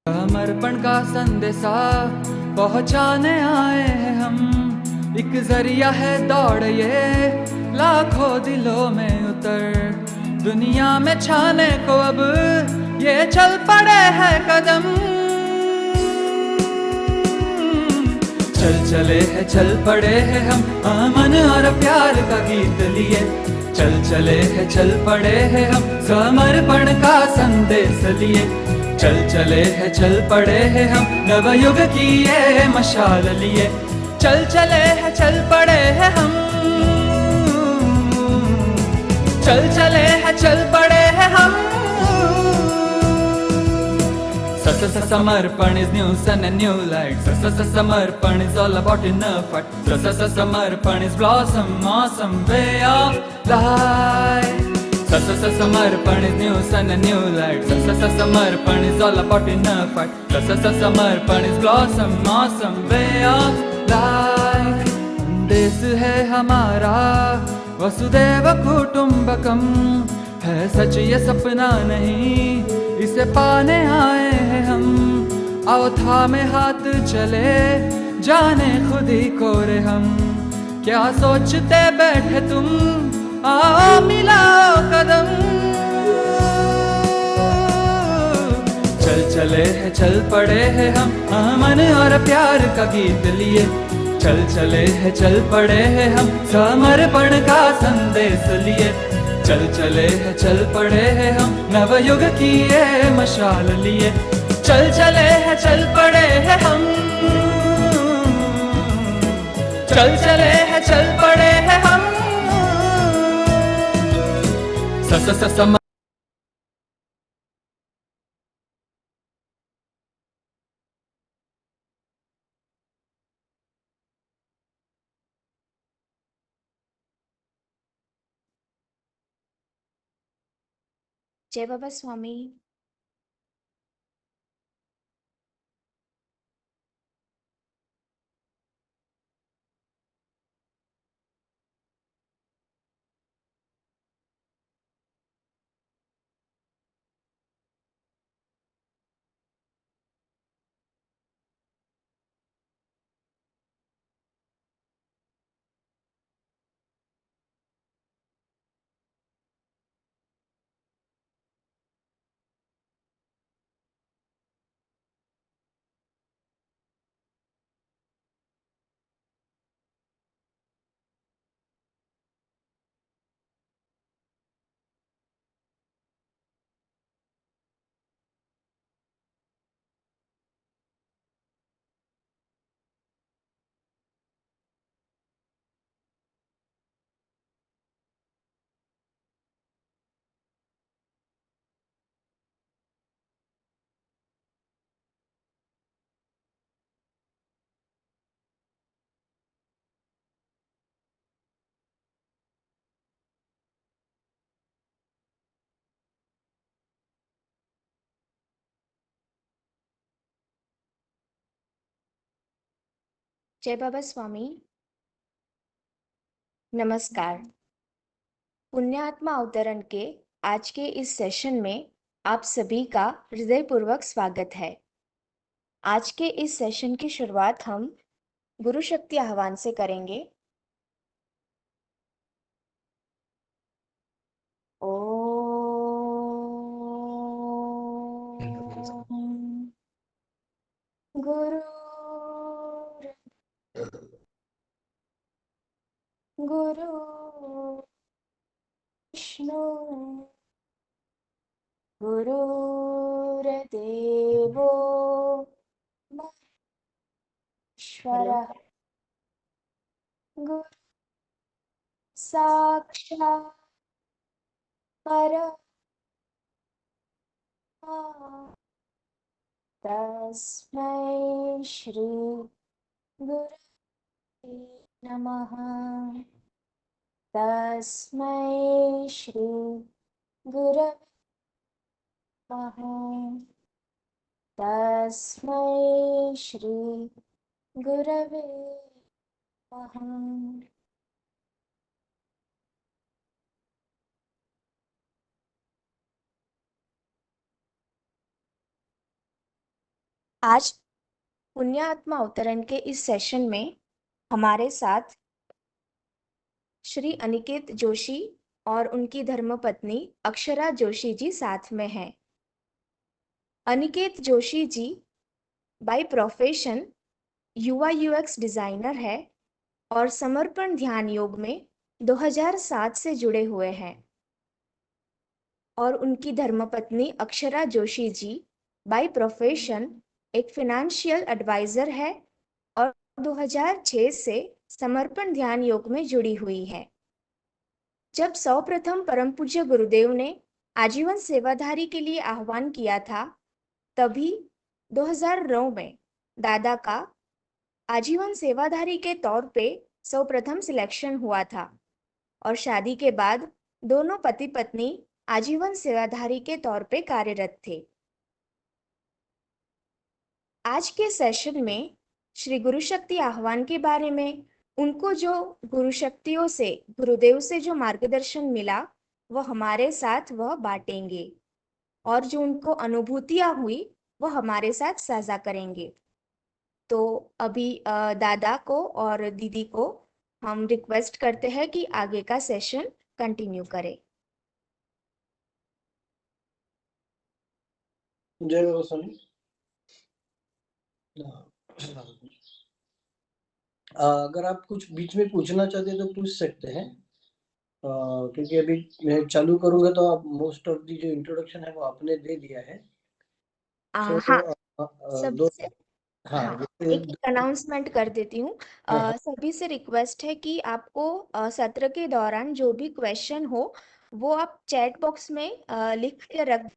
समर्पण का संदेशा पहुंचाने आए हैं हम। एक जरिया है दौड़ ये लाखों दिलों में उतर, दुनिया में छाने को अब ये चल पड़े हैं कदम। चल चले हैं चल पड़े हैं हम अमन और प्यार का गीत लिए। चल चले हैं चल पड़े हैं हम समर्पण का संदेश लिए। चल चले हैं चल पड़े हैं हम नवयुग की ये मशाल लिए। चल चले हैं चल पड़े हैं हम, चल चले हैं चल पड़े हैं हम। Samarpan is new sun and new light. Samarpan is all about inner fight. Samarpan is blossom, awesome way of life. Samarpan is new sun and new light. Samarpan is all about inner fight. Samarpan is blossom, awesome way of life. देश है हमारा वसुदेव कुटुंबकम, है सच ये सपना नहीं इसे पाने आए हैं हम। आओ थामे हाथ चले जाने खुद ही कोरे हम, क्या सोचते बैठे तुम आओ मिलाओ कदम। चल चले हैं चल पड़े हैं हम अमन और प्यार का गीत लिए। चल चले हैं चल पड़े हैं हम समर्पण का संदेश लिए। चल चले हैं चल पड़े हैं हम नवयुग की ये मशाल लिए। चल चले हैं चल पड़े हैं हम, चल चले हैं चल पड़े हैं हम। स जय बाबा स्वामी। जय बाबा स्वामी। नमस्कार। पुण्यात्मा अवतरण के आज के इस सेशन में आप सभी का हृदयपूर्वक स्वागत है। आज के इस सेशन की शुरुआत हम गुरु शक्ति आह्वान से करेंगे। ओम गुरु गुरु विष्णु गुरुर्देवो महेश्वरः गुरु साक्षात् परब्रह्म तस्मै श्री गुरवे नमः। तस्मै श्री गुरवे नमः। तस्मै श्री गुरवे नमः। आज पुण्यात्मा अवतरण के इस सेशन में हमारे साथ श्री अनिकेत जोशी और उनकी धर्मपत्नी अक्षरा जोशी जी साथ में हैं। अनिकेत जोशी जी बाय प्रोफेशन युवा यूएक्स डिजाइनर है और समर्पण ध्यान योग में 2007 से जुड़े हुए हैं। और उनकी धर्मपत्नी अक्षरा जोशी जी बाय प्रोफेशन एक फिनेंशियल एडवाइजर है और 2006 से समर्पण ध्यान योग में जुड़ी हुई है। जब सर्वप्रथम परम पूज्य गुरुदेव ने आजीवन सेवाधारी के लिए आह्वान किया था, तभी 2009 में दादा का आजीवन सेवाधारी के तौर पे सर्वप्रथम सिलेक्शन हुआ था और शादी के बाद दोनों पति पत्नी आजीवन सेवाधारी के तौर पे कार्यरत थे। आज के सेशन में श्री गुरु शक्ति आह्वान के बारे में, उनको जो गुरु शक्तियों से, गुरुदेव से जो मार्गदर्शन मिला वो हमारे साथ वह बांटेंगे और जो उनको अनुभूतियां हुई वो हमारे साथ साझा करेंगे। तो अभी दादा को और दीदी को हम रिक्वेस्ट करते हैं कि आगे का सेशन कंटिन्यू करें। जय बाबा स्वामी। अगर आप कुछ बीच में पूछना चाहते हैं तो पूछ सकते हैं, क्योंकि अभी मैं चालू करूंगा तो आप मोस्ट ऑफ दी जो इंट्रोडक्शन है वो आपने दे दिया है। हाँ, दो सबसे हाँ, जैसे एक अनाउंसमेंट कर देती हूँ। हाँ, सभी से रिक्वेस्ट है कि आपको सत्र के दौरान जो भी क्वेश्चन हो वो आप चैट बॉक्स में लिख के रख।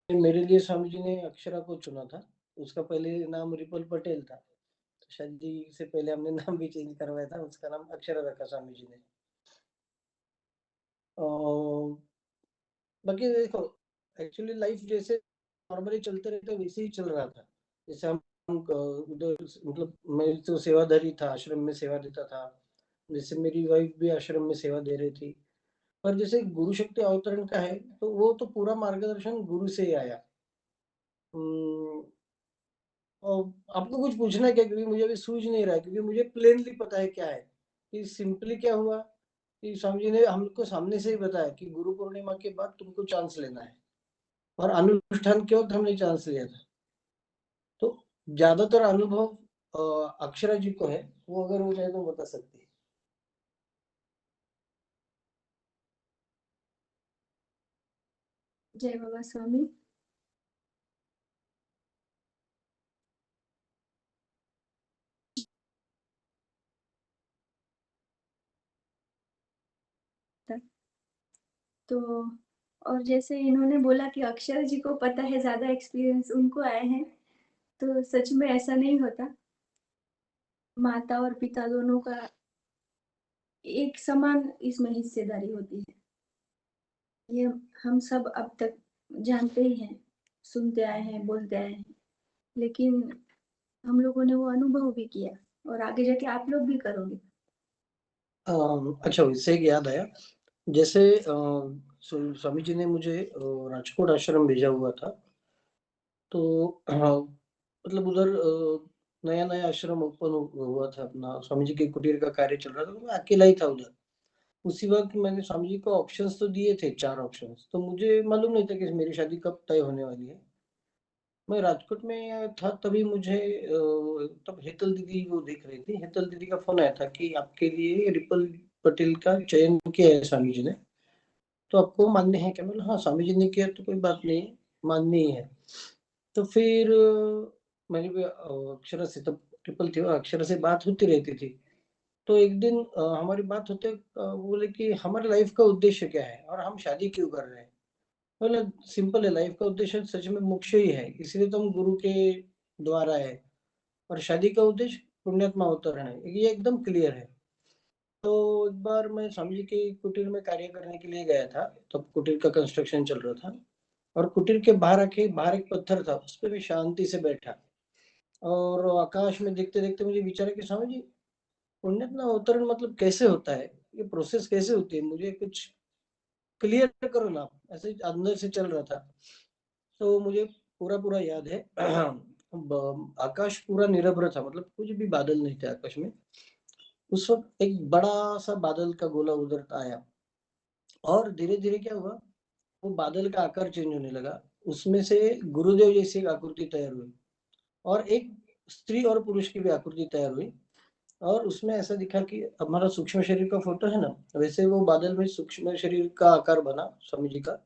मेरे लिए स्वामी जी ने अक्षरा को चुना था। उसका पहले नाम रिपल पटेल था, तो शादी से पहले हमने नाम भी चेंज करवाया था, उसका नाम अक्षरा रखा स्वामी जी ने। और बाकी देखो, एक्चुअली लाइफ जैसे नॉर्मली चलते रहते वैसे ही चल रहा था। जैसे हम उधर मतलब मैं तो सेवाधारी था, आश्रम में सेवा देता था, जैसे मेरी वाइफ भी आश्रम में सेवा दे रही थी। पर जैसे गुरु शक्ति अवतरण का है तो वो तो पूरा मार्गदर्शन गुरु से ही आया। और आपको कुछ पूछना है क्या? क्योंकि मुझे अभी सूझ नहीं रहा है, क्योंकि मुझे प्लेनली पता है क्या है कि सिंपली क्या हुआ कि स्वामी जी ने हमको सामने से ही बताया कि गुरु पूर्णिमा के बाद तुमको चांस लेना है, और अनुष्ठान के वक्त हमने चांस लिया था। तो ज्यादातर अनुभव अक्षरा जी को है, वो अगर वो चाहे तो बता सकती है। जय बाबा स्वामी। तो और जैसे इन्होंने बोला कि अक्षरा जी को पता है, ज़्यादा एक्सपीरियंस उनको आए हैं, तो सच में ऐसा नहीं होता। माता और पिता दोनों का एक समान इसमें हिस्सेदारी होती है। ये हम सब अब तक जानते ही हैं, सुनते आए हैं, बोलते आए हैं, लेकिन हम लोगों ने वो अनुभव भी किया और आगे जाके आप लोग भी करोगे। अच्छा, इससे एक याद आया, जैसे स्वामी जी ने मुझे राजकोट आश्रम भेजा हुआ था, तो मतलब उधर नया नया आश्रम ओपन हुआ था, अपना स्वामी जी के कुटीर का कार्य चल रहा था, तो मैं अकेला ही था उधर। उसी वक्त मैंने स्वामी जी को ऑप्शंस तो दिए थे, 4 ऑप्शंस, तो मुझे मालूम नहीं था कि मेरी शादी कब तय होने वाली है। मैं राजकोट में था तभी मुझे तब हेतल दीदी वो दिख रही थी। हेतल दीदी का फोन आया था कि आपके लिए रिपल पटेल का चयन किया है स्वामी जी ने, तो आपको मान्य है क्या? मैंने हाँ, स्वामी जी ने किया तो कोई बात नहीं, मान्य ही है। तो फिर मैंने भी अक्षरा से, तब ट्रिपल थी और अक्षरा से बात होती रहती थी। तो एक दिन हमारी बात होते बोले कि हमारे लाइफ का उद्देश्य क्या है और हम शादी क्यों कर रहे हैं। बोले सिंपल है, लाइफ का उद्देश्य सच में मोक्ष ही है, इसलिए तो हम गुरु के द्वारा है, और शादी का उद्देश्य पुण्यात्मा अवतरण है, ये एकदम क्लियर है। तो एक बार मैं स्वामी जी के कुटीर में कार्य करने के लिए गया था, तब कुटीर का कंस्ट्रक्शन चल रहा था, और कुटीर के बाहर आके, बाहर एक पत्थर था, उस पर मैं शांति से बैठा और आकाश में देखते देखते मुझे विचार है कि स्वामी जी, पुण्यात्मा अवतरण मतलब कैसे होता है, ये प्रोसेस कैसे होती है, मुझे कुछ क्लियर करो ना। ऐसे अंदर से चल रहा था, तो मुझे पूरा पूरा याद है। आकाश पूरा निरभ्र था, मतलब कुछ भी बादल नहीं थे आकाश में। उस वक्त एक बड़ा सा बादल का गोला उधर आया, और धीरे धीरे क्या हुआ, वो बादल का आकार चेंज होने लगा, उसमें से गुरुदेव जैसी एक आकृति तैयार हुई, और एक स्त्री और पुरुष की भी आकृति तैयार हुई। और उसमें ऐसा दिखा कि हमारा सूक्ष्म शरीर का फोटो है ना, वैसे वो बादल में सूक्ष्म शरीर का आकार बना स्वामी जी का।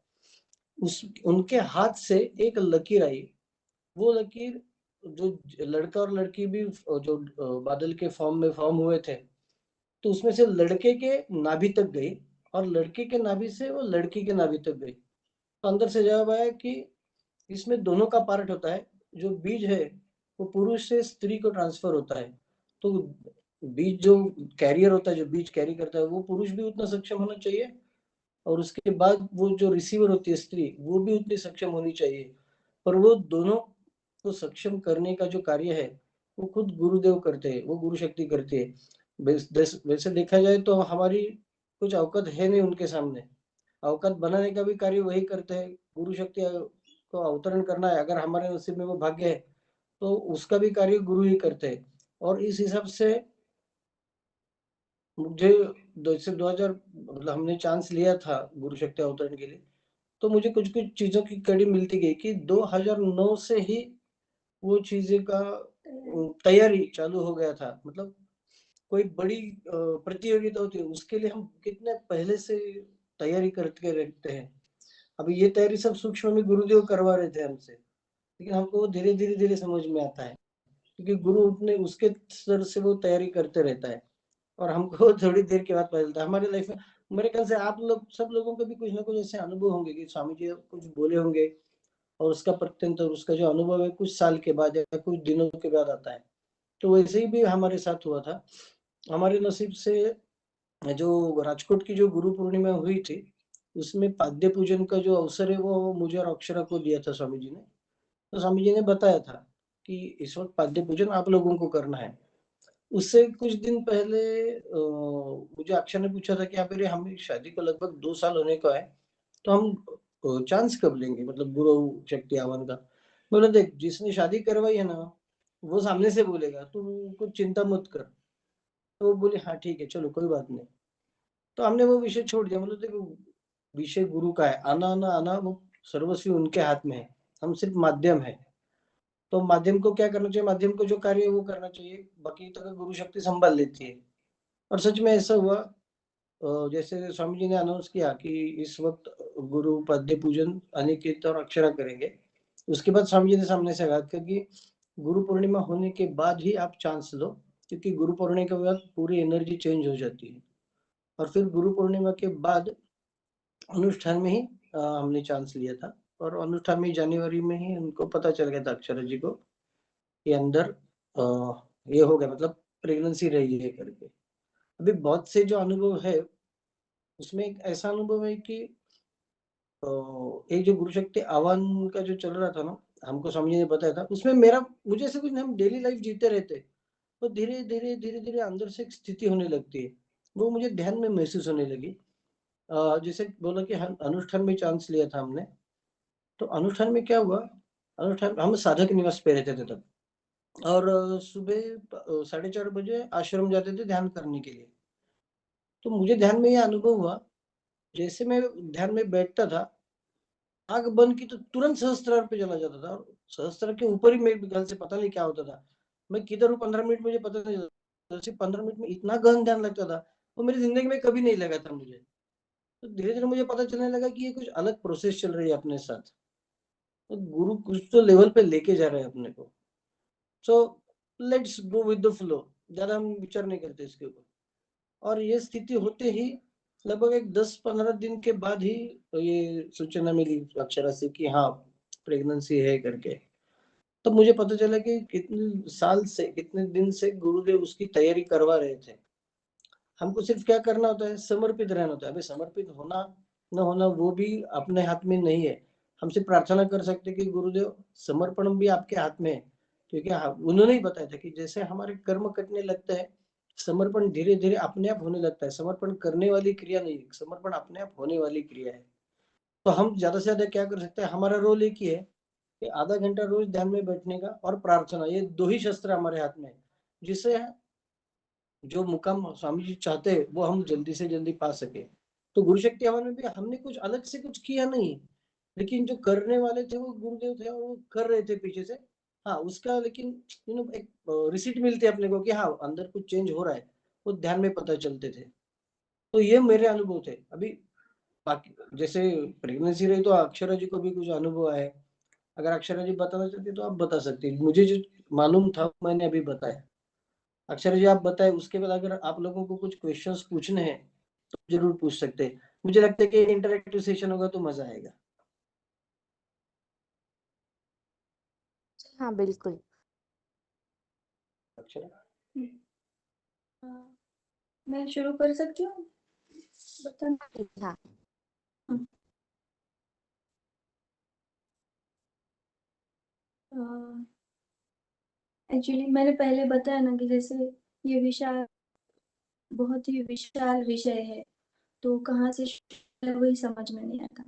उस उनके हाथ से एक लकीर आई, वो लकीर, जो लड़का और लड़की भी जो बादल के फॉर्म में फॉर्म हुए थे, तो उसमें से लड़के के नाभि तक गई, और लड़के के नाभि से वो लड़की के नाभि तक गई। तो अंदर से जवाब आया कि इसमें दोनों का पार्ट होता है, जो बीज है वो पुरुष से स्त्री को ट्रांसफर होता है, तो बीज जो कैरियर होता है, जो बीज कैरी करता है, वो पुरुष भी उतना सक्षम होना चाहिए, और उसके बाद वो जो रिसीवर होती है स्त्री, वो भी उतनी सक्षम होनी चाहिए। पर वो दोनों को सक्षम करने का जो कार्य है, वो खुद गुरुदेव करते हैं, वो गुरु शक्ति करती है। वैसे देखा जाए तो हमारी कुछ औकात है नहीं उनके सामने, औकात बनाने का भी कार्य वही करते हैं। गुरु शक्ति को अवतरण करना है, अगर हमारे नसीब में वो भाग्य है, तो उसका भी कार्य गुरु ही करते हैं। और इस हिसाब से मुझे जैसे 2000, मतलब हमने चांस लिया था गुरु शक्ति अवतरण के लिए, तो मुझे कुछ कुछ चीजों की कड़ी मिलती गई कि 2009 से ही वो चीजें का तैयारी चालू हो गया था। मतलब कोई बड़ी प्रतियोगिता होती है, उसके लिए हम कितने पहले से तैयारी करके रखते हैं। अभी ये तैयारी सब सूक्ष्म में गुरुदेव करवा रहे थे हमसे, लेकिन हमको वो धीरे धीरे धीरे समझ में आता है, क्योंकि गुरु उतने उसके स्तर से वो तैयारी करते रहता है, और हमको थोड़ी देर के बाद पता चलता है। हमारे लाइफ में मेरे ख्याल से आप लोग, सब लोगों के भी कुछ ना कुछ ऐसे अनुभव होंगे कि स्वामी जी कुछ बोले होंगे, और उसका प्रत्यंतर, उसका जो अनुभव है कुछ साल के बाद या कुछ दिनों के बाद आता है। तो वैसे ही भी हमारे साथ हुआ था। हमारे नसीब से जो राजकोट की जो गुरु पूर्णिमा हुई थी, उसमें पाद्य पूजन का जो अवसर है वो मुझे और अक्षरा को दिया था स्वामी जी ने। तो स्वामी जी ने बताया था कि इस वक्त पाद्य पूजन आप लोगों को करना है। उससे कुछ दिन पहले मुझे अक्षर ने पूछा था कि आप, हमें शादी को लगभग 2 साल होने को है, तो हम चांस कब लेंगे, मतलब गुरु शक्ति आवन का। बोला देख, जिसने शादी करवाई है ना, वो सामने से बोलेगा, तू कुछ चिंता मत कर। तो वो बोले हाँ ठीक है, चलो कोई बात नहीं। तो हमने वो विषय छोड़ दिया। मतलब देखो, विषय गुरु का है, आना ना आना वो सर्वस्वी उनके हाथ में है, हम सिर्फ माध्यम है। तो माध्यम को क्या करना चाहिए, माध्यम को जो कार्य है वो करना चाहिए, बाकी तो गुरु शक्ति संभाल लेती है। और सच में ऐसा हुआ। जैसे स्वामी जी ने अनाउंस किया कि इस वक्त गुरु पद्य पूजन अनिकेत और अक्षरा करेंगे, उसके बाद स्वामी जी ने सामने से बात की कि गुरु पूर्णिमा होने के बाद ही आप चांस लो, क्योंकि गुरु पूर्णिमा के बाद पूरी एनर्जी चेंज हो जाती है। और फिर गुरु पूर्णिमा के बाद अनुष्ठान में ही हमने चांस लिया था, और अनुष्ठान में जनवरी में ही उनको पता चल गया था अक्षरा जी को कि अंदर ये हो गया, मतलब प्रेगनेंसी रही है करके। अभी बहुत से जो अनुभव है उसमें एक ऐसा अनुभव है कि एक जो गुरु शक्ति आह्वान का जो चल रहा था ना, हमको स्वामी जी ने बताया था, उसमें मुझे ऐसा कुछ नहीं, हम डेली लाइफ जीते रहते, तो धीरे-धीरे अंदर से एक स्थिति होने लगती है। वो मुझे ध्यान में महसूस होने लगी। जैसे बोला कि हम अनुष्ठान में चांस लिया था हमने, तो अनुष्ठान में क्या हुआ, अनुष्ठान हम साधक निवास पे रहते थे तब, और सुबह 4:30 बजे आश्रम जाते थे ध्यान करने के लिए। तो मुझे ध्यान में ये अनुभव हुआ, जैसे मैं ध्यान में बैठता था, आँख बंद की तो तुरंत सहस्त्रार पे चला जाता था, और सहस्त्रार के ऊपर ही मेरे ख्याल से पता नहीं क्या होता था। मैं किधर हूँ 15 मिनट मुझे पता नहीं चलता, सिर्फ 15 मिनट में इतना गहन ध्यान लगता था, वो मेरी ज़िंदगी में कभी नहीं लगा था मुझे। तो धीरे-धीरे मुझे पता चलने लगा कि ये कुछ अलग प्रोसेस चल रही है अपने साथ। तो गुरु कुछ तो लेवल पे लेके जा रहे हैं अपने को। So let's go with the flow, ज़्यादा हम विचार नहीं करते इसके ऊपर। और ये स्थिति होते ही लगभग एक 10-15 दिन के बाद ही ये सूचना मिली अक्षरा से कि हाँ, प्रेगनेंसी है करके। तो मुझे पता चला कि कितने साल से, कितने दिन से गुरुदेव उसकी तैयारी करवा रहे थे। हमको सिर्फ क्या करना होता है, समर्पित रहना होता है। अभी समर्पित होना न होना वो भी अपने हाथ में नहीं है। हम सिर्फ प्रार्थना कर सकते हैं कि गुरुदेव समर्पण भी आपके हाथ में है, क्योंकि उन्होंने ही बताया था कि जैसे हमारे कर्म कटने लगते हैं, समर्पण धीरे धीरे अपने आप होने लगता है। समर्पण करने वाली क्रिया नहीं, समर्पण अपने आप होने वाली क्रिया है। तो हम ज्यादा से ज्यादा क्या कर सकते हैं, हमारा रोल एक ही है कि आधा घंटा रोज ध्यान में बैठने का और प्रार्थना, ये दो ही शस्त्र हमारे हाथ में है, जिससे जो मुकाम स्वामी जी चाहते हैं वो हम जल्दी से जल्दी पा सके। तो गुरु शक्ति हवन में भी हमने कुछ अलग से कुछ किया नहीं, लेकिन जो करने वाले थे वो गुरुदेव थे और वो कर रहे थे पीछे से। हाँ, उसका लेकिन एक रिसीट मिलती है अपने को कि हाँ अंदर कुछ चेंज हो रहा है, वो ध्यान में पता चलते थे। तो ये मेरे अनुभव थे। अभी बाकी जैसे प्रेगनेंसी रही तो अक्षरा जी को भी कुछ अनुभव है, अगर अक्षरा जी बताना चाहती तो आप बता सकती हैं। मुझे जो मालूम था मैंने अभी बताया। अक्षर जी आप बताएं, उसके बाद अगर आप लोगों को कुछ क्वेश्चंस पूछने हैं तो जरूर पूछ सकते हैं। मुझे लगता है कि इंटरेक्टिव सेशन होगा तो मजा आएगा। हाँ, बिल्कुल। अक्षरा। मैं शुरू कर सकती हूँ बताना? हाँ। एक्चुअली मैंने पहले बताया ना कि जैसे ये विशाल, बहुत ही विशाल विषय है, तो कहाँ से वही समझ में नहीं आता।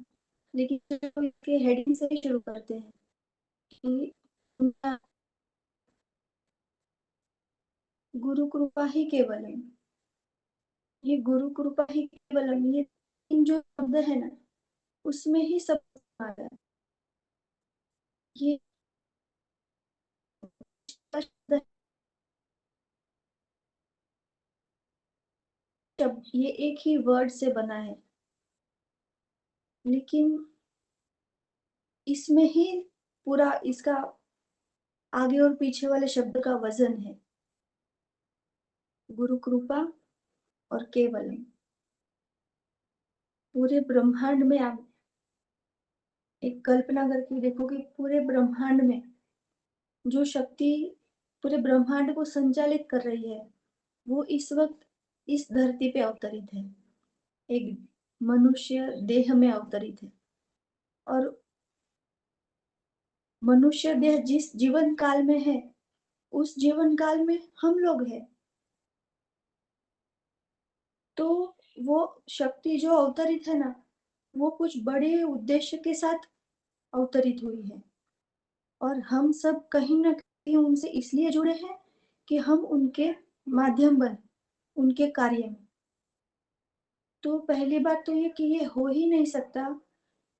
लेकिन चलो इसके हेडिंग से ही शुरू करते हैं कि उनका गुरु कृपा ही केवलम। ये गुरु कृपा ही केवलम, ये तीन जो शब्द है ना, उसमें ही सब आ रहा है। ये शब्द, ये एक ही वर्ड से बना है, लेकिन इसमें ही पूरा इसका आगे और पीछे वाले शब्द का वजन है। गुरु कृपा और केवलम। पूरे ब्रह्मांड में आप एक कल्पना करके देखो कि पूरे ब्रह्मांड में जो शक्ति पूरे ब्रह्मांड को संचालित कर रही है, वो इस वक्त इस धरती पे अवतरित है, एक मनुष्य देह में अवतरित है। और मनुष्य देह जिस जीवन काल में है, उस जीवन काल में हम लोग हैं। तो वो शक्ति जो अवतरित है ना, वो कुछ बड़े उद्देश्य के साथ अवतरित हुई है, और हम सब कहीं ना कहीं उनसे इसलिए जुड़े हैं कि हम उनके माध्यम बन, उनके कार्य में। तो पहली बात तो ये कि ये हो ही नहीं सकता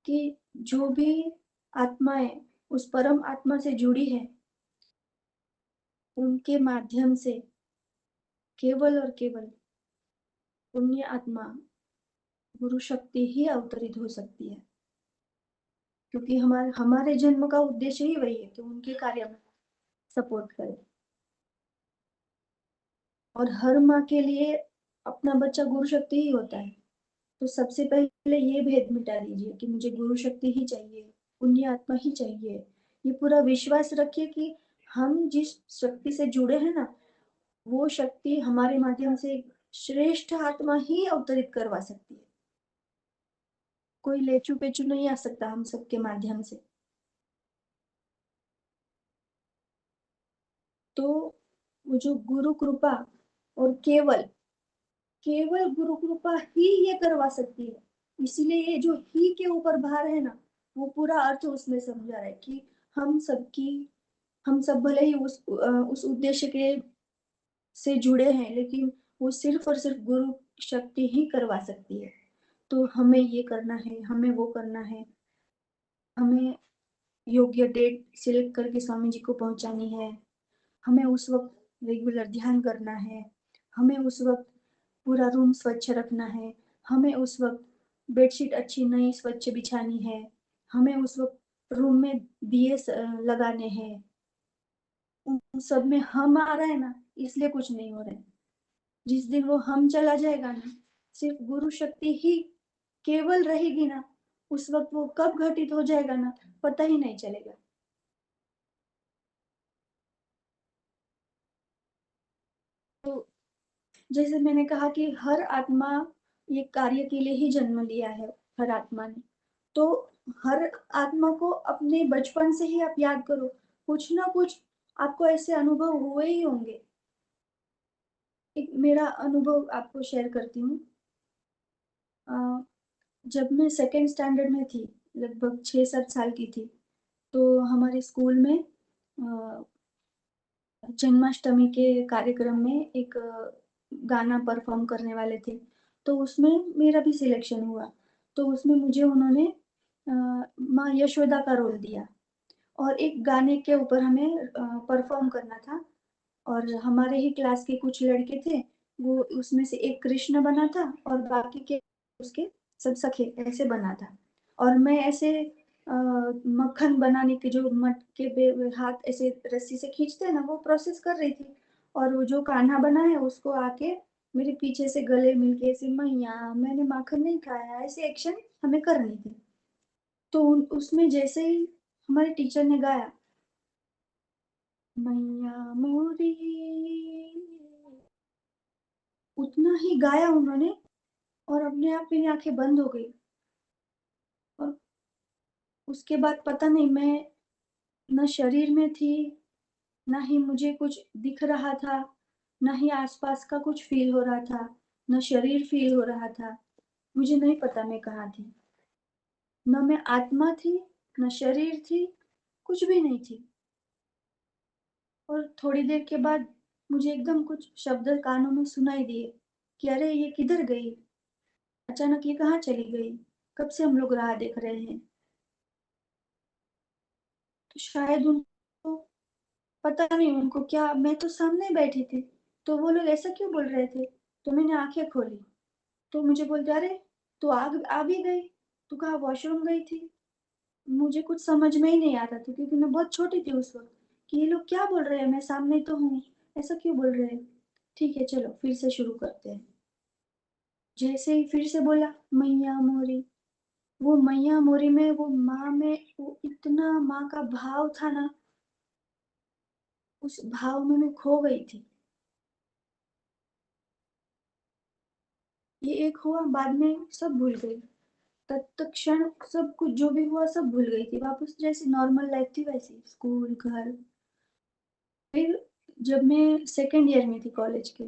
कि जो भी आत्माएं उस परम आत्मा से जुड़ी है, उनके माध्यम से केवल और केवल पुण्य आत्मा गुरु शक्ति ही अवतरित हो सकती है, क्योंकि हमारे जन्म का उद्देश्य ही वही है कि उनके कार्य में सपोर्ट करें। और हर माँ के लिए अपना बच्चा गुरु शक्ति ही होता है। तो सबसे पहले ये भेद मिटा दीजिए कि मुझे गुरु शक्ति ही चाहिए, पुण्य आत्मा ही चाहिए। ये पूरा विश्वास रखिए कि हम जिस शक्ति से जुड़े हैं ना, वो शक्ति हमारे माध्यम से श्रेष्ठ आत्मा ही अवतरित करवा सकती है। कोई लेचू-पेचू नहीं आ सकता हम सबके माध्यम से। तो वो जो गुरु कृपा और केवल गुरु कृपा ही ये करवा सकती है। इसीलिए ये जो ही के ऊपर भार है ना, वो पूरा अर्थ उसमें समझा है कि हम सबकी हम सब भले ही उस उद्देश्य के से जुड़े हैं, लेकिन वो सिर्फ और सिर्फ गुरु शक्ति ही करवा सकती है। तो हमें ये करना है, हमें वो करना है, हमें योग्य डेट सिलेक्ट करके स्वामी जी को पहुंचानी है, हमें उस वक्त रेगुलर ध्यान करना है, हमें उस वक्त पूरा रूम स्वच्छ रखना है, हमें उस वक्त बेडशीट अच्छी नई स्वच्छ बिछानी है, हमें उस वक्त रूम में दिए लगाने हैं। उन सब में हम आ रहा है ना, इसलिए कुछ नहीं हो रहा है। जिस दिन वो हम चला जाएगा ना, सिर्फ गुरु शक्ति ही केवल रहेगी ना, उस वक्त वो कब घटित हो जाएगा ना, पता ही नहीं चलेगा। तो जैसे मैंने कहा कि हर आत्मा ये कार्य के लिए ही जन्म लिया है, हर आत्मा ने। तो हर आत्मा को अपने बचपन से ही आप याद करो, कुछ ना कुछ आपको ऐसे अनुभव हुए ही होंगे। एक मेरा अनुभव आपको शेयर करती हूँ। जब मैं सेकंड स्टैंडर्ड में थी, लगभग 6-7 साल की थी, तो हमारे स्कूल में जन्माष्टमी के कार्यक्रम में एक गाना परफॉर्म करने वाले थे। तो उसमें मेरा भी सिलेक्शन हुआ। तो उसमें मुझे उन्होंने माँ यशोदा का रोल दिया और एक गाने के ऊपर हमें परफॉर्म करना था। और हमारे ही क्लास के कुछ लड़के थे, वो उसमें से एक कृष्ण बना था और बाकी के उसके सब सखे ऐसे बना था। और मैं ऐसे मक्खन बनाने के जो मटके पे हाथ ऐसे रस्सी से खींचते हैं ना, वो प्रोसेस कर रही थी। और वो जो कान्हा बना है उसको आके मेरे पीछे से गले मिलके ऐसे मैया मैंने माखन नहीं खाया, ऐसे एक्शन हमें करनी थी। तो उसमें जैसे ही हमारे टीचर ने गाया, मैया मोरी, उतना ही गाया उन्होंने और अपने आप मेरी आंखें बंद हो गई। और उसके बाद पता नहीं मैं न शरीर में थी, ना ही मुझे कुछ दिख रहा था, ना ही आसपास का कुछ फील हो रहा था, न शरीर फील हो रहा था। मुझे नहीं पता मैं कहाँ थी। न मैं आत्मा थी, न शरीर थी, कुछ भी नहीं थी। और थोड़ी देर के बाद मुझे एकदम कुछ शब्द कानों में सुनाई दिए कि अरे ये किधर गई, अचानक ये कहाँ चली गई, कब से हम लोग राह देख रहे हैं। तो शायद उनको पता नहीं, उनको क्या, मैं तो सामने बैठी थी, तो वो लोग ऐसा क्यों बोल रहे थे। तो मैंने आंखें खोली, तो मुझे बोलते अरे तू आ भी गई, तू कहाँ वॉशरूम गई थी। मुझे कुछ समझ में ही नहीं आता था क्योंकि मैं बहुत छोटी थी उस वक्त, कि ये लोग क्या बोल रहे हैं, मैं सामने तो हूँ, ऐसा क्यों बोल रहे हैं। ठीक है चलो फिर से शुरू करते हैं। जैसे ही फिर से बोला मैया मोरी, वो मैया मोरी में वो माँ में वो इतना माँ का भाव था ना, उस भाव में मैं खो गई थी। ये एक हुआ, बाद में सब भूल गई। तत्क्षण सब कुछ जो भी हुआ सब भूल गई थी, वापस जैसी नॉर्मल लाइफ थी वैसी, स्कूल घर। फिर जब मैं सेकेंड ईयर में थी कॉलेज के,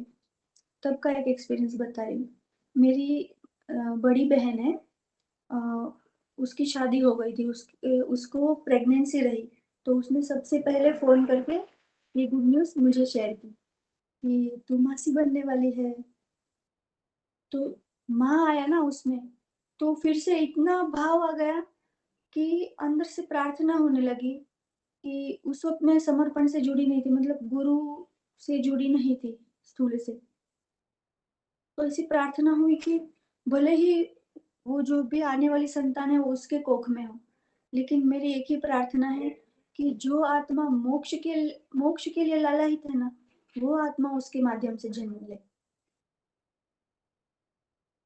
तब का एक एक्सपीरियंस बता रही हूँ। मेरी बड़ी बहन है, अ, उसकी शादी हो गई थी, उसको प्रेगनेंसी रही। तो उसने सबसे पहले फोन करके ये गुड न्यूज मुझे शेयर की कि तू मासी बनने वाली है। तो माँ आया ना उसमें, तो फिर से इतना भाव आ गया कि अंदर से प्रार्थना होने लगी कि उस वक्त मैं समर्पण से जुड़ी नहीं थी, मतलब गुरु से जुड़ी नहीं थी स्थूल से। तो ऐसी प्रार्थना हुई कि भले ही वो जो भी आने वाली संतान है वो उसके कोख में हो, लेकिन मेरी एक ही प्रार्थना है कि जो आत्मा मोक्ष के लिए लालायित है ना, वो आत्मा उसके माध्यम से जन्म ले।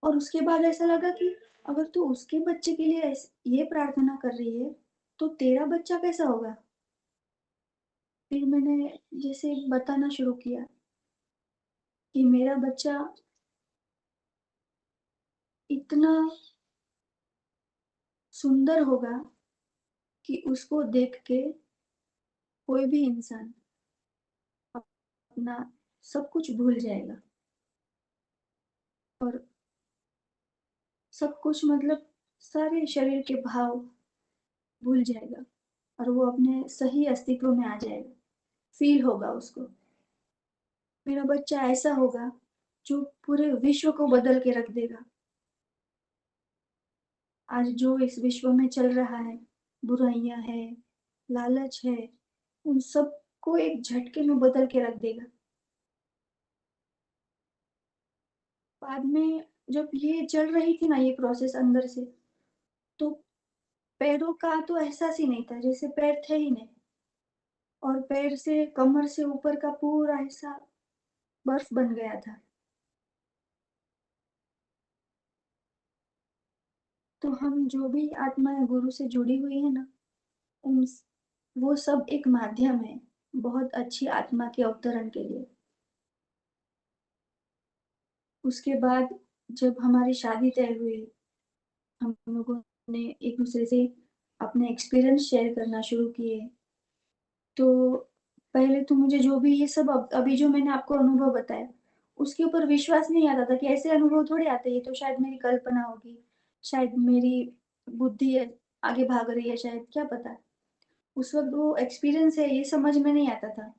और उसके बाद ऐसा लगा कि अगर तू उसके बच्चे के लिए ये प्रार्थना कर रही है, तो तेरा बच्चा कैसा होगा? फिर मैंने जैसे बताना शुरू किया कि मेरा बच्चा इतना सुंदर होगा कि उसको देख के कोई भी इंसान अपना सब कुछ भूल जाएगा और सब कुछ मतलब सारे शरीर के भाव भूल जाएगा और वो अपने सही अस्तित्व में आ जाएगा, फील होगा उसको। मेरा बच्चा ऐसा होगा जो पूरे विश्व को बदल के रख देगा। आज जो इस विश्व में चल रहा है, बुराइयां है, लालच है, उन सबको एक झटके में बदल के रख देगा। बाद में जब ये चल रही थी ना ये प्रोसेस अंदर से, तो पैरों का तो एहसास ही नहीं था, जैसे पैर थे ही नहीं। और पैर से कमर से ऊपर का पूरा हिस्सा बर्फ बन गया था। तो हम जो भी आत्माएं गुरु से जुड़ी हुई है ना, उन वो सब एक माध्यम है बहुत अच्छी आत्मा के अवतरण के लिए। उसके बाद जब हमारी शादी तय हुई, हम लोगों ने एक दूसरे से अपने एक्सपीरियंस शेयर करना शुरू किए। तो पहले तो मुझे जो भी ये सब अभी जो मैंने आपको अनुभव बताया, उसके ऊपर विश्वास नहीं आता था कि ऐसे अनुभव थोड़े आते हैं, ये तो शायद मेरी कल्पना होगी, शायद मेरी बुद्धि है, आगे भाग रही है, शायद क्या पता। उस वक्त वो एक्सपीरियंस है ये समझ में नहीं आता था।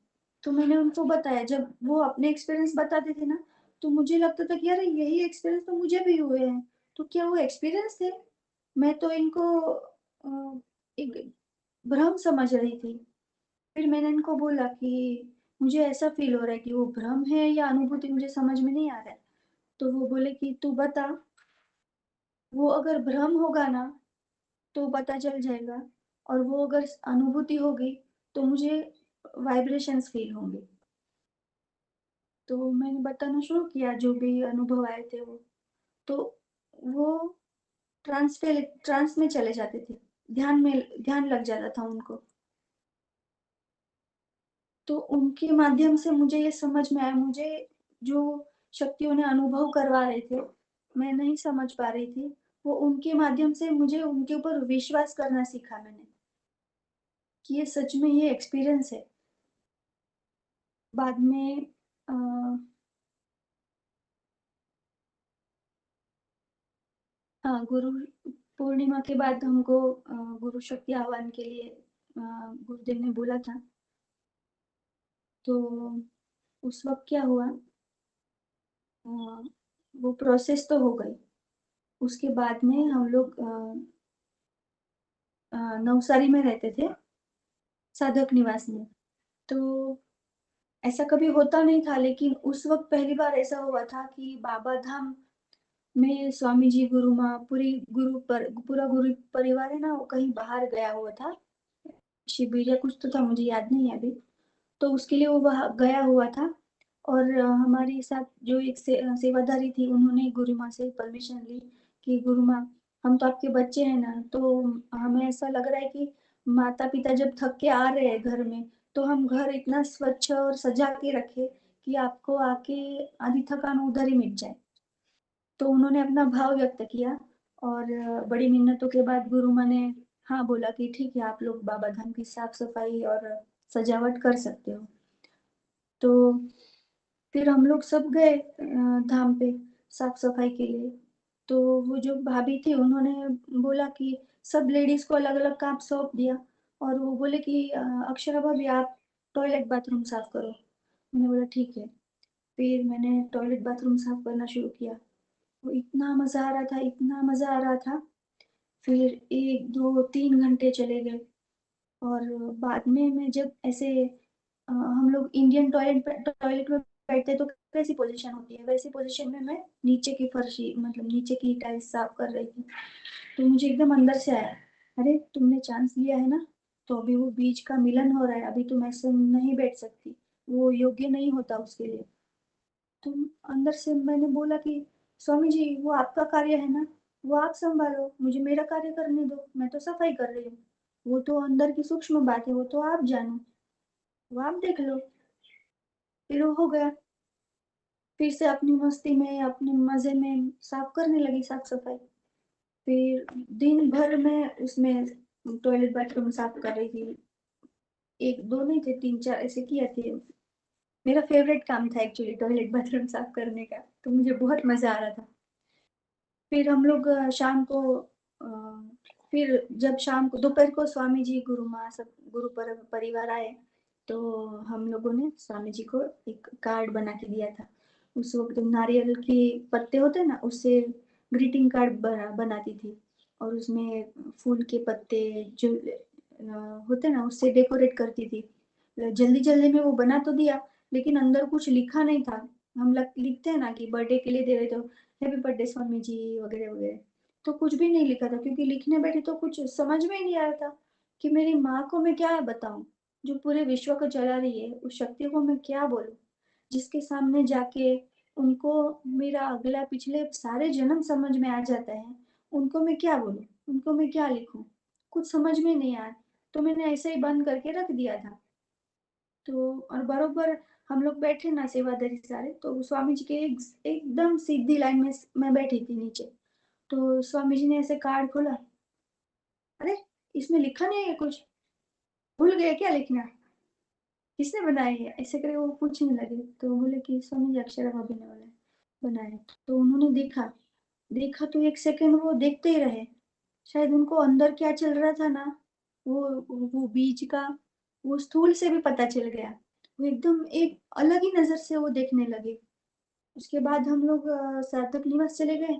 तो मैंने उनको बताया, जब वो अपने एक्सपीरियंस बताते थे ना, तो मुझे लगता था कि यार यही एक्सपीरियंस तो मुझे भी हुए हैं। तो क्या वो एक्सपीरियंस थे? मैं तो इनको एक भ्रम समझ रही थी। फिर मैंने इनको बोला कि मुझे ऐसा फील हो रहा है कि वो भ्रम है या अनुभूति, मुझे समझ में नहीं आ रहा है। तो वो बोले कि तू बता, वो अगर भ्रम होगा ना तो पता चल जाएगा, और वो अगर अनुभूति होगी तो मुझे वाइब्रेशंस फील होंगे। तो मैंने बताना शुरू किया जो भी अनुभव आए थे वो। तो वो ट्रांस में चले जाते थे, ध्यान लग जाता था उनको। तो उनके माध्यम से मुझे ये समझ में आया, मुझे जो शक्तियों ने अनुभव करवा रहे थे, मैं नहीं समझ पा रही थी, वो उनके माध्यम से मुझे उनके ऊपर विश्वास करना सीखा मैंने, कि ये सच में ये एक्सपीरियंस है। बाद में अ, हाँ, गुरु पूर्णिमा के बाद हमको गुरु शक्ति आह्वान के लिए गुरुदेव ने बोला था। तो उस वक्त क्या हुआ, अ, वो प्रोसेस तो हो गई। उसके बाद में हम लोग नवसारी में रहते थे, साधक निवास में। तो ऐसा कभी होता नहीं था, लेकिन उस वक्त पहली बार ऐसा हुआ था कि बाबा धाम में स्वामी जी, गुरु माँ, पूरा गुरु परिवार है ना, वो कहीं बाहर गया हुआ था, शिविर या कुछ तो था, मुझे याद नहीं है अभी। तो उसके लिए वो वहाँ गया हुआ था। और हमारे साथ जो एक सेवादारी थी, उन्होंने गुरु माँ से परमिशन ली कि गुरु माँ, हम तो आपके बच्चे हैं ना, तो हमें ऐसा लग रहा है कि माता पिता जब थक के आ रहे हैं घर में, तो हम घर इतना स्वच्छ और सजा के रखे कि आपको आके आधी थकान उधर ही मिट जाए। तो उन्होंने अपना भाव व्यक्त किया, और बड़ी मिन्नतों के बाद गुरु माँ ने हाँ बोला कि ठीक है, आप लोग बाबा धाम की साफ सफाई और सजावट कर सकते हो। तो फिर हम लोग सब गए धाम पे साफ सफाई के लिए। तो वो जो भाभी थी, उन्होंने बोला कि सब लेडीज को अलग अलग काम सौंप दिया, और वो बोले कि अक्षरा भाभी आप टॉयलेट बाथरूम साफ करो। मैंने बोला ठीक है। फिर मैंने टॉयलेट बाथरूम साफ करना शुरू किया। वो इतना मजा आ रहा था, इतना मजा आ रहा था। फिर 1 2 3 घंटे चले गए। और बाद में मैं जब ऐसे हम लोग इंडियन टॉयलेट में बैठते तो कैसी पोजीशन होती है, वैसी पोजीशन में मैं नीचे की फर्शी, मतलब नीचे की टाइल्स साफ कर रही थी। तो मुझे एकदम अंदर से आया, अरे तुमने चांस लिया है ना, तो अभी वो बीज का मिलन हो रहा है, अभी तुम ऐसे नहीं बैठ सकती, वो योग्य नहीं होता उसके लिए। तो अंदर से मैंने बोला कि स्वामी जी वो आपका कार्य है ना, वो आप संभालो, मुझे मेरा कार्य करने दो, मैं तो सफाई कर रही हूँ। वो तो अंदर की सूक्ष्म बात है, वो तो आप जानो, वो आप देख लो। फिर वो हो गया, फिर से अपनी मस्ती में अपने मजे में साफ करने लगी साफ सफाई। फिर दिन भर में उसमें टॉयलेट बाथरूम साफ कर रही थी, एक दो नहीं थे, तीन चार ऐसे किए थे। मेरा फेवरेट काम था एक्चुअली टॉयलेट बाथरूम साफ करने का, तो मुझे बहुत मजा आ रहा था। फिर हम लोग शाम को अ, फिर जब शाम को दोपहर को स्वामी जी गुरु माँ सब परिवार आए, तो हम लोगों ने स्वामी जी को एक कार्ड बना के दिया था। उस वक्त नारियल के पत्ते होते हैं ना, उससे ग्रीटिंग कार्ड बनाती थी, और उसमें फूल के पत्ते जो होते हैं ना उससे डेकोरेट करती थी। जल्दी जल्दी में वो बना तो दिया, लेकिन अंदर कुछ लिखा नहीं था। हम लिखते हैं ना कि बर्थडे के लिए दे रहे, तो हैप्पी बर्थडे स्वामी जी वगैरह वगैरह, तो कुछ भी नहीं लिखा था, क्योंकि लिखने बैठी तो कुछ समझ में ही नहीं आ रहा था कि मेरी माँ को मैं क्या बताऊं, जो पूरे विश्व को चला रही है, उस शक्ति को मैं क्या बोलूं, जिसके सामने जाके उनको मेरा अगला पिछले सारे जन्म समझ में आ जाता है, उनको मैं क्या बोलूं, उनको मैं क्या लिखूं, कुछ समझ में नहीं आया। तो मैंने ऐसे ही बंद करके रख दिया था। तो और बरोबर हम लोग बैठे ना सेवादारी सारे, तो स्वामी जी के एकदम सीधी लाइन में मैं बैठी थी नीचे। तो स्वामी जी ने ऐसे कार्ड खोला, अरे इसमें लिखा नहीं है कुछ, भूल गए क्या लिखना, किसने बनाई है, ऐसे करे वो पूछने लगे। तो बोले कि स्वामी जी अक्षरा भाभी ने बोले बनाए। तो उन्होंने देखा, देखा तो एक सेकंड वो देखते ही रहे। शायद उनको अंदर क्या चल रहा था ना, वो बीज का वो स्थूल से भी पता चल गया। वो एकदम एक अलग ही नजर से वो देखने लगे। उसके बाद हम लोग सार्थक निवास चले गए,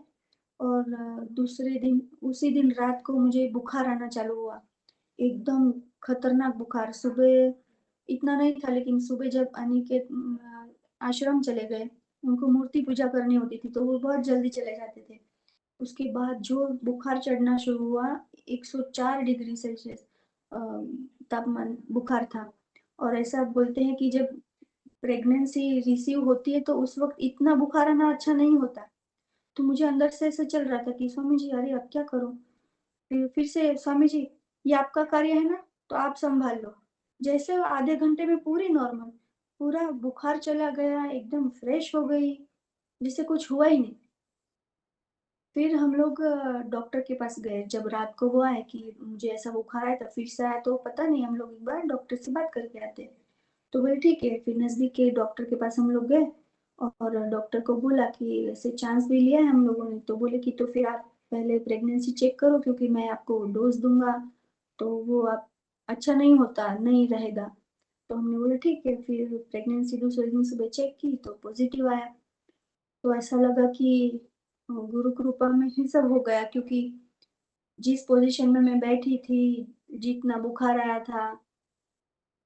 और दूसरे दिन उसी दिन रात को मुझे बुखार आना चालू हुआ, एकदम खतरनाक बुखार। सुबह इतना नहीं था, लेकिन सुबह जब अनिकेत आश्रम चले गए, उनको मूर्ति पूजा करनी होती थी, तो वो बहुत जल्दी चले जाते थे। उसके बाद जो बुखार चढ़ना शुरू हुआ, 104 डिग्री सेल्सियस तापमान बुखार था। और ऐसा बोलते हैं कि जब प्रेगनेंसी रिसीव होती है तो उस वक्त इतना बुखार आना अच्छा नहीं होता। तो मुझे अंदर से ऐसा चल रहा था कि स्वामी जी अरे अब क्या करूं। फिर से स्वामी जी ये आपका कार्य है ना, तो आप संभाल लो। जैसे आधे घंटे में पूरी नॉर्मल, पूरा बुखार चला गया, एकदम फ्रेश हो गई, जैसे कुछ हुआ ही नहीं। फिर हम लोग डॉक्टर के पास गए, जब रात को वो आए कि मुझे ऐसा बुखार आया था, फिर से आया, तो पता नहीं, हम लोग एक बार डॉक्टर से बात करके आते हैं। तो बोले ठीक है। फिर नजदीक के डॉक्टर के पास हम लोग गए, और डॉक्टर को बोला कि ऐसे चांस भी लिया है हम लोगों ने, तो बोले कि तो फिर आप पहले प्रेगनेंसी चेक करो, क्योंकि मैं आपको डोज दूंगा तो वो आप अच्छा नहीं होता, नहीं रहेगा। तो हमने बोला ठीक है। फिर प्रेगनेंसी दूसरे दिन सुबह चेक की तो पॉजिटिव आया। तो ऐसा लगा कि गुरु कृपा में ही सब हो गया, क्योंकि जिस पोजीशन में मैं बैठी थी, जितना बुखार आया था,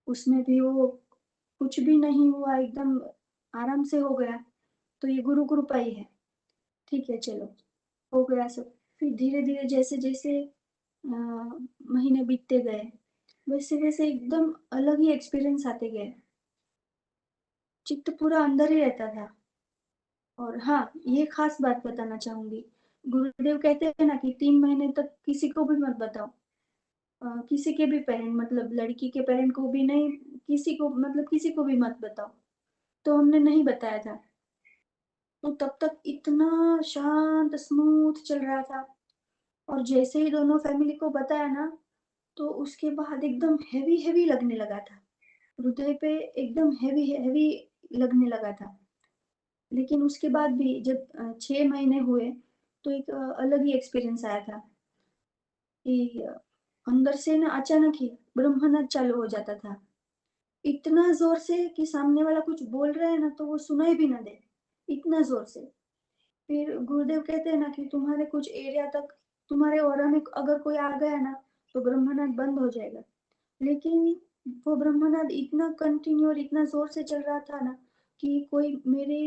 उसमें भी वो कुछ भी नहीं हुआ, एकदम आराम से हो गया। तो ये गुरु कृपा ही है। ठीक है चलो, हो गया सब। फिर धीरे धीरे जैसे जैसे महीने बीतते गए, वैसे वैसे एकदम अलग ही एक्सपीरियंस आते गए, चित्त पूरा अंदर ही रहता था। और हाँ, ये खास बात बताना चाहूंगी, गुरुदेव कहते हैं ना कि 3 महीने तक किसी को भी मत बताओ। किसी के भी पेरेंट, मतलब लड़की के पेरेंट को भी नहीं, किसी को, मतलब किसी को भी मत बताओ। तो हमने नहीं बताया था। तो तब तक इतना शांत स्मूथ चल रहा था, और जैसे ही दोनों फैमिली को बताया ना, तो उसके बाद एकदम हैवी हैवी लगने लगा था, हृदय पे एकदम हैवी हैवी लगने लगा था। लेकिन उसके बाद भी जब 6 महीने हुए, तो एक अलग ही एक्सपीरियंस आया था कि अंदर से ना अचानक ही ब्रह्मनाद चालू हो जाता था, इतना जोर से कि सामने वाला कुछ बोल रहा है ना तो वो सुनाई भी ना दे, इतना जोर से। फिर गुरुदेव कहते हैं ना कि तुम्हारे कुछ एरिया तक, तुम्हारे ऑरा में अगर कोई आ गया ना, तो ब्रह्मनाद बंद हो जाएगा। लेकिन वो ब्रह्मनाद इतना कंटिन्यू और इतना जोर से चल रहा था ना, कि कोई मेरे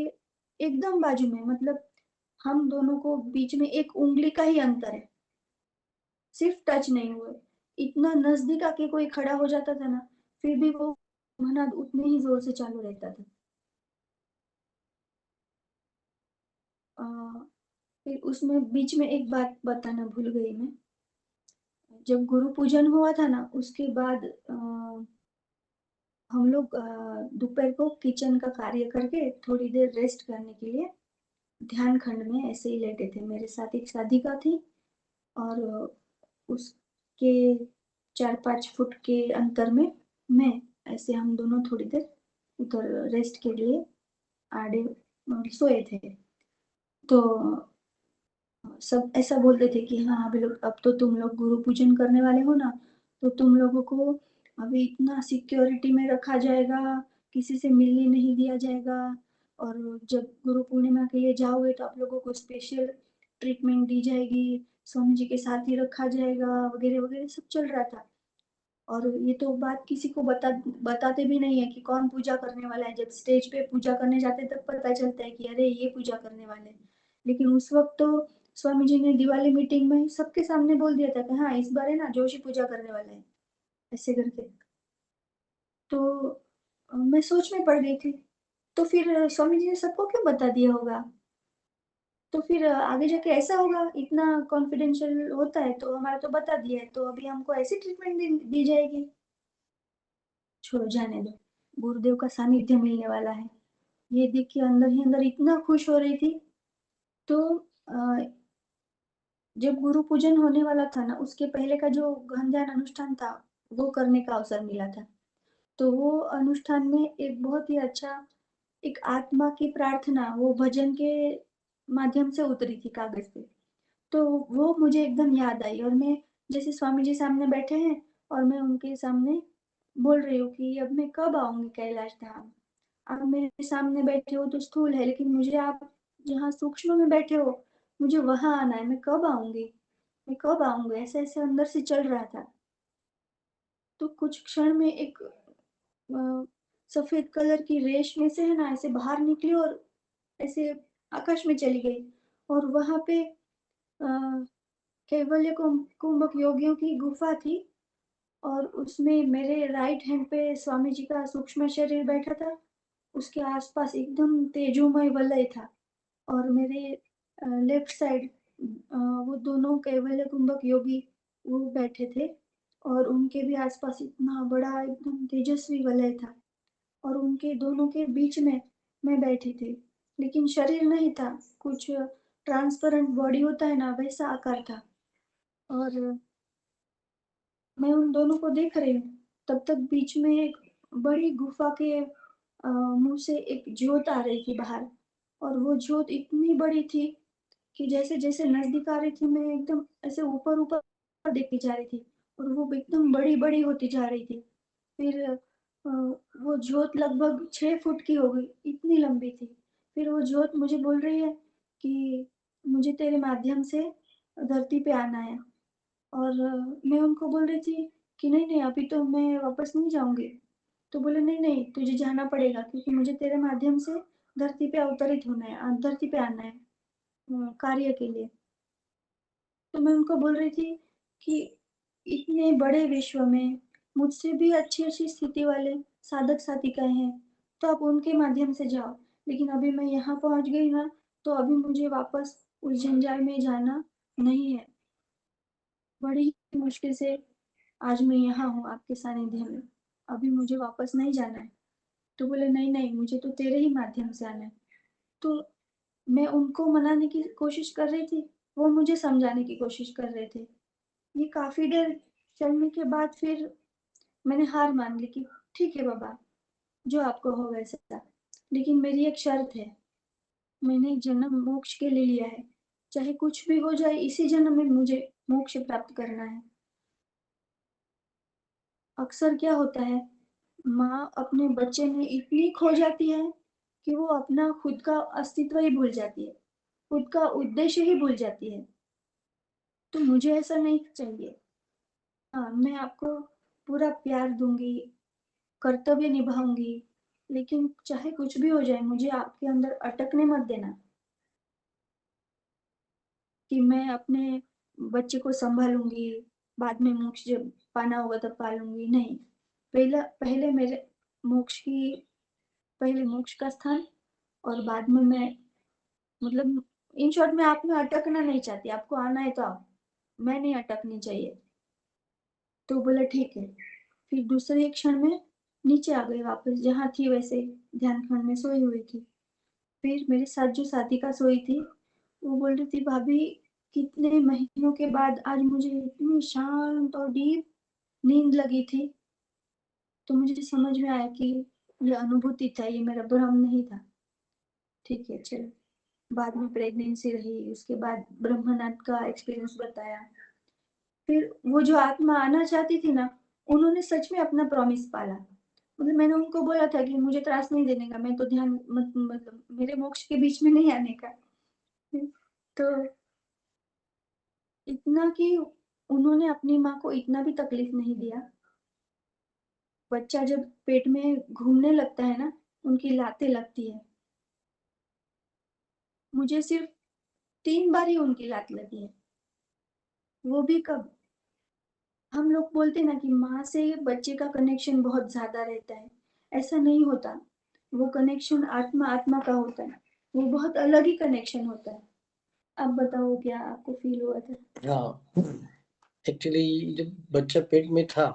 एकदम बाजू में, मतलब हम दोनों को बीच में एक उंगली का ही अंतर है, सिर्फ टच नहीं हुए, इतना नजदीक आके कोई खड़ा हो जाता था ना, फिर भी वो ब्रह्मनाद उतने ही जोर से चालू रहता था। फिर उसमें बीच में एक बात बताना भूल गई मैं। जब गुरु पूजन हुआ था ना, उसके बाद हम लोग दोपहर को किचन का कार्य करके थोड़ी देर रेस्ट करने के लिए ध्यान खंड में ऐसे ही लेटे थे। मेरे साथ एक साधिका थी और उसके 4-5 फुट के अंतर में मैं, ऐसे हम दोनों थोड़ी देर उधर रेस्ट के लिए आड़े सोए थे। तो सब ऐसा बोलते थे कि हाँ अभी लोग, अब तो तुम लोग गुरु पूजन करने वाले हो ना, तो तुम लोगों को अभी इतना सिक्योरिटी में रखा जाएगा, किसी से मिलने नहीं दिया जाएगा, और जब गुरु पूर्णिमा के लिए जाओगे तो आप लोगों को स्पेशल ट्रीटमेंट दी जाएगी, स्वामी जी के साथ ही रखा जाएगा, वगैरह वगैरह सब चल रहा था। और ये तो बात किसी को बताते भी नहीं है कि कौन पूजा करने वाला है। जब स्टेज पे पूजा करने जाते तब पता चलता है कि अरे ये पूजा करने वाले हैं। लेकिन उस वक्त तो स्वामी जी ने दिवाली मीटिंग में सबके सामने बोल दिया था कि हाँ इस बार है ना जोशी पूजा करने वाले हैं, ऐसे करके। तो मैं सोच में पड़ गई थी। तो फिर स्वामी जी ने सबको क्यों बता दिया होगा? तो फिर आगे जाके ऐसा होगा, इतना कॉन्फिडेंशियल होता है तो हमारा तो बता दिया है, तो अभी हमको ऐसी ट्रीटमेंट दी जाएगी। छोड़ो, जाने दो, गुरुदेव का सानिध्य मिलने वाला है। ये देख के अंदर ही अंदर इतना खुश हो रही थी। तो जब गुरु पूजन होने वाला था ना, उसके पहले का जो गहन ध्यान अनुष्ठान था, वो करने का अवसर मिला था। तो वो अनुष्ठान में एक बहुत ही अच्छा, एक आत्मा की प्रार्थना वो भजन के माध्यम से उतरी थी कागज पे। तो वो मुझे एकदम याद आई, और मैं जैसे स्वामी जी सामने बैठे हैं और मैं उनके सामने बोल रही हूँ कि अब मैं कब आऊंगी कैलाश धाम। आप मेरे सामने बैठे हो तो स्थूल है, लेकिन मुझे आप जहाँ सूक्ष्म में बैठे हो, मुझे वहां आना है। मैं कब आऊंगी, मैं कब आऊंगी, ऐसे ऐसे अंदर से चल रहा था। तो कुछ क्षण में एक सफेद कलर की रेश में से है ना ऐसे बाहर निकली और ऐसे आकाश में चली गई। और वहां पे कैवल्य कुंभक योगियों की गुफा थी, और उसमें मेरे राइट हैंड पे स्वामी जी का सूक्ष्म शरीर बैठा था। उसके आसपास एकदम तेजोमय वलय था, और मेरे लेफ्ट साइड वो दोनों कैवल्य कुंभक योगी वो बैठे थे, और उनके भी आसपास इतना बड़ा एकदम तेजस्वी वलय था, और उनके दोनों के बीच में मैं बैठी थी। लेकिन शरीर नहीं था, कुछ ट्रांसपेरेंट बॉडी होता है ना, वैसा आकार था। और मैं उन दोनों को देख रही हूँ, तब तक बीच में एक बड़ी गुफा के मुंह से एक ज्योत आ रही थी बाहर। और वो ज्योत इतनी बड़ी थी कि जैसे जैसे नजदीक आ रही थी, मैं एकदम ऐसे ऊपर ऊपर देखती जा रही थी, और वो एकदम बड़ी बड़ी होती जा रही थी। फिर वो ज्योत लगभग 6 फुट की हो गई, इतनी लंबी थी। फिर वो ज्योत मुझे बोल रही है कि मुझे तेरे माध्यम से धरती पे आना है। और मैं उनको बोल रही थी कि नहीं नहीं, अभी तो मैं वापस नहीं जाऊंगी। तो बोले नहीं नहीं, तुझे जाना पड़ेगा, क्योंकि मुझे तेरे माध्यम से धरती पे अवतरित होना है, धरती पे आना है कार्य के लिए। तो मैं उनको बोल रही थी कि इतने बड़े विश्व में मुझसे भी अच्छी अच्छी स्थिति वाले साधक साधिकाएं हैं, तो आप उनके माध्यम से जाओ। लेकिन अभी मैं यहाँ पहुंच गई ना, तो अभी मुझे वापस उस जंजाल में जाना नहीं है। बड़ी ही मुश्किल से आज मैं यहाँ हूँ आपके सानिध्य में, अभी मुझे वापस नहीं जाना है। तो बोले नहीं नहीं, मुझे तो तेरे ही माध्यम से आना है। तो मैं उनको मनाने की कोशिश कर रही थी, वो मुझे समझाने की कोशिश कर रहे थे। ये काफी देर चलने के बाद फिर मैंने हार मान ली कि ठीक है बाबा, जो आपको हो वैसा। लेकिन मेरी एक शर्त है, मैंने जन्म मोक्ष के लिए लिया है, चाहे कुछ भी हो जाए इसी जन्म में मुझे मोक्ष प्राप्त करना है। अक्सर क्या होता है, माँ अपने बच्चे में इतनी खो जाती है कि वो अपना खुद का अस्तित्व ही भूल जाती है, खुद का उद्देश्य ही भूल जाती है। तो मुझे ऐसा नहीं चाहिए। हाँ, मैं आपको पूरा प्यार दूंगी, कर्तव्य निभाऊंगी, लेकिन चाहे कुछ भी हो जाए मुझे आपके अंदर अटकने मत देना कि मैं अपने बच्चे को संभालूंगी, बाद में मोक्ष जब पाना होगा तब पालूंगी। नहीं, पहला पहले मेरे मोक्ष की, पहले मोक्ष का स्थान, और बाद में मैं, मतलब इन शॉर्ट मैं आप में अटकना नहीं चाहती, आपको आना है तो आओ, मैं नहीं अटकनी चाहिए। तो बोला ठीक है। फिर दूसरे एक क्षण में नीचे आ गई वापस, जहाँ थी वैसे ध्यान खंड में सोई हुई थी। फिर मेरे साथ जो साथी सोई थी, वो बोल रही थी भाभी कितने महीनों के बाद आज मुझे इतनी शांत और डीप नींद लगी थी। तो मुझे समझ में आया कि ये अनुभूति था, ये मेरा भ्रम नहीं था। ठीक है चलो, बाद में प्रेगनेंसी रही, उसके बाद ब्रह्मनाथ का एक्सपीरियंस बताया। फिर वो जो आत्मा आना चाहती थी ना, उन्होंने सच में अपना प्रॉमिस पाला। मतलब मैंने उनको बोला था कि मुझे त्रास नहीं देने का, मैं तो ध्यान मतलब मेरे मोक्ष के बीच में नहीं आने का। तो इतना कि उन्होंने अपनी माँ को इतना भी तकलीफ नहीं दिया। बच्चा जब पेट में घूमने लगता है ना, उनकी लातें लगती है। मुझे सिर्फ 3 बार ही उनकी लात लगी है, वो भी कब, हम लोग बोलते ना कि माँ से बच्चे का कनेक्शन बहुत ज्यादा रहता है, ऐसा नहीं होता। वो कनेक्शन आत्मा आत्मा का होता है, वो बहुत अलग ही कनेक्शन होता है। अब बताओ क्या आपको फील हुआ था? हाँ, एक्चुअली जब बच्चा पेट में था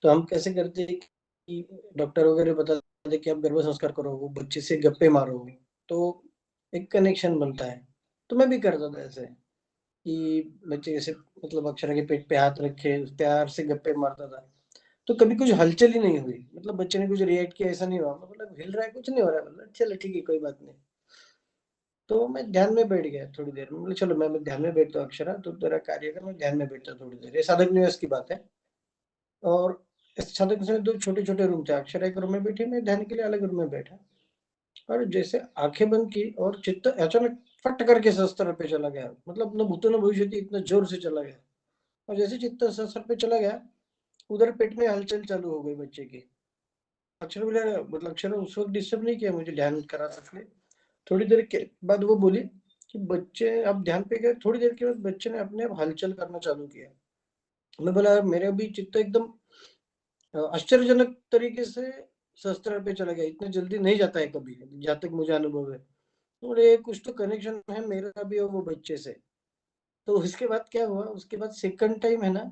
तो हम कैसे करते कि डॉक्टर वगैरह बताते कि आप गर्भ संस्कार करो, वो बच्चे से गप्पे मारो, तो एक कनेक्शन बनता है। तो मैं भी करता था ऐसे कि बच्चे जैसे मतलब अक्षरा के पेट पे हाथ रखे प्यार से गप्पे मारता था। तो कभी कुछ हलचल ही नहीं हुई, मतलब बच्चे ने कुछ रिएक्ट किया ऐसा नहीं हुआ, मतलब हिल रहा है कुछ नहीं हो रहा है, मतलब चलो ठीक है कोई बात नहीं। तो मैं ध्यान में बैठ गया थोड़ी देर में, बोले चलो मैं ध्यान में बैठता हूँ अक्षरा, तो तेरा कार्य कर, मैं ध्यान में बैठता हूँ थोड़ी देर। ये साधक निवास की बात है। और इस साधक निवास में 2 छोटे-छोटे रूम थे, अक्षरा एक रूम में बैठी, मैं ध्यान के लिए अलग रूम में बैठा। और जैसे आँखें बंद की और चित्त अचानक फट करके शस्त्र पे चला गया, मतलब न भूतो न भविष्यति, इतना जोर से चला गया। और जैसे चित्त शस्त्र पे चला गया, उधर पेट में हलचल चालू हो गई बच्चे की। अक्षरा बोले, मतलब अक्षरा उस वक़्त डिस्टर्ब नहीं किया मुझे ध्यान करा सकने। थोड़ी देर के बाद वो बोली कि बच्चे अब ध्यान पे गए, थोड़ी देर के बाद बच्चे ने अपने आप हलचल करना चालू किया। मैं बोला मेरा भी चित्त एकदम आश्चर्यजनक तरीके से शस्त्र पे चला गया, इतनी जल्दी नहीं जाता है कभी, जहाँ तक मुझे अनुभव है। तो बोले कुछ तो कनेक्शन है मेरा भी और वो बच्चे से। तो उसके बाद क्या हुआ, उसके बाद सेकंड टाइम है ना,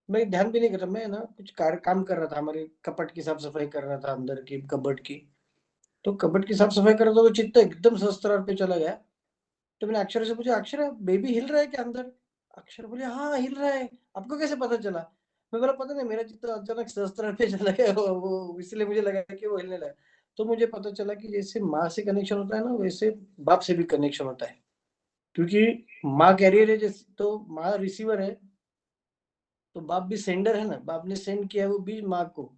मैं ध्यान भी नहीं कर रहा, मैं ना कुछ कार्य काम कर रहा था, हमारे कपट की साफ-सफाई कर रहा था अंदर की कबर्ड की। तो कबर्ड की साफ-सफाई कर रहा था तो चित्त एकदम शस्त्र पे चला गया। तो मैंने अक्षरा से पूछा, "अक्षरा बेबी हिल रहा है क्या अंदर?" अक्षरा बोली, "हाँ, हिल रहा है।" "आपको कैसे पता चला?" मैं बोला, "पता नहीं, मेरा चित्त अचानक शस्त्र पे चला गया, वो इसलिए मुझे लगा कि वो हिलने लगा।" तो मुझे पता चला कि जैसे माँ से कनेक्शन होता है ना, वैसे बाप से भी कनेक्शन होता है। क्योंकि माँ कैरियर है, जैसे तो माँ रिसीवर है, तो बाप भी सेंडर है ना, बाप ने सेंड किया है वो बीज माँ को,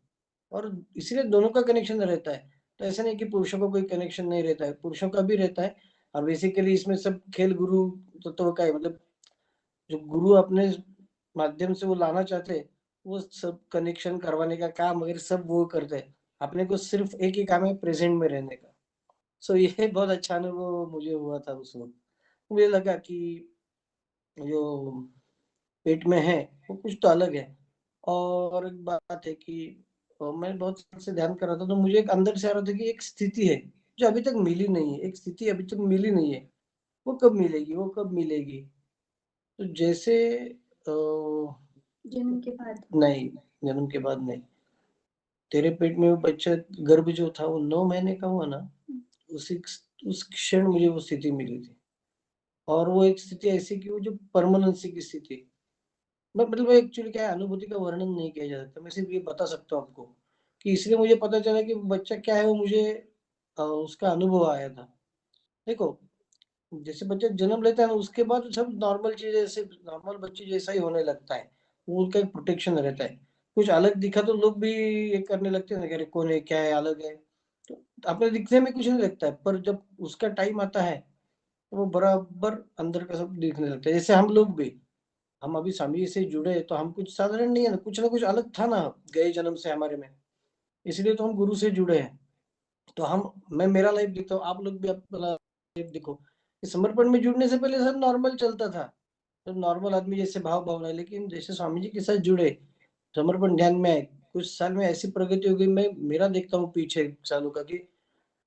और इसीलिए दोनों का कनेक्शन रहता है। तो ऐसा नहीं कि पुरुषों का कोई कनेक्शन नहीं रहता है, पुरुषों का भी रहता है। और बेसिकली इसमें सब खेल गुरु तत्व का है, मतलब जो गुरु अपने माध्यम से वो लाना चाहते हैं, वो सब कनेक्शन करवाने का काम वगैरह सब वो करते हैं। अपने को सिर्फ एक ही काम है, प्रेजेंट में रहने का। सो ये बहुत अच्छा अनुभव मुझे हुआ था उस वक़्त। मुझे लगा कि जो पेट में है, वो कुछ तो अलग है। और एक बात है कि मैं बहुत साल से ध्यान कर रहा था, तो मुझे एक अंदर से आ रहा था कि एक स्थिति है, जो अभी तक मिली नहीं है, एक स्थिति अभी तक मिली नहीं है। वो कब मिलेगी, वो कब मिलेगी? तो जैसे अ, जन्म के बाद। नहीं, जन्म के बाद नहीं। तेरे पेट में वो बच्चा गर्भ जो था वो 9 महीने का हुआ ना, उसी उस क्षण मुझे वो स्थिति मिली थी। और वो एक स्थिति ऐसी कि वो जो परमानेंसी की स्थिति, मैं मतलब एक्चुअली क्या है, अनुभूति का वर्णन नहीं किया जा सकता। मैं सिर्फ़ ये बता सकता हूँ आपको कि इसलिए मुझे पता चला कि बच्चा क्या है, वो मुझे उसका अनुभव आया था। देखो, जैसे बच्चा जन्म लेता है ना, उसके बाद सब नॉर्मल चीज़ जैसे नॉर्मल बच्चे जैसा ही होने लगता है। वो उनका एक प्रोटेक्शन रहता है। कुछ अलग दिखा तो लोग भी ये करने लगते हैं ना कि अरे कौन है, क्या है, अलग है। तो अपने दिखने में कुछ नहीं लगता है, पर जब उसका टाइम आता है, तो वो बराबर अंदर का सब दिखने लगता है। जैसे हम लोग भी, हम अभी स्वामी जी से जुड़े तो हम कुछ साधारण नहीं है ना, कुछ ना कुछ अलग था ना गए जन्म से हमारे में। इसलिए तो हम गुरु से जुड़े हैं। तो हम मैं मेरा लाइफ देखता हूँ, आप लोग भी अपना लाइफ देखो। इस समर्पण में जुड़ने से पहले सब नॉर्मल चलता था। तो नॉर्मल आदमी जैसे भाव भावना है, लेकिन जैसे स्वामी जी के साथ जुड़े, समर्पण ध्यान में आए, कुछ साल में ऐसी प्रगति हो गई। मैं मेरा देखता हूँ पीछे सालों का कि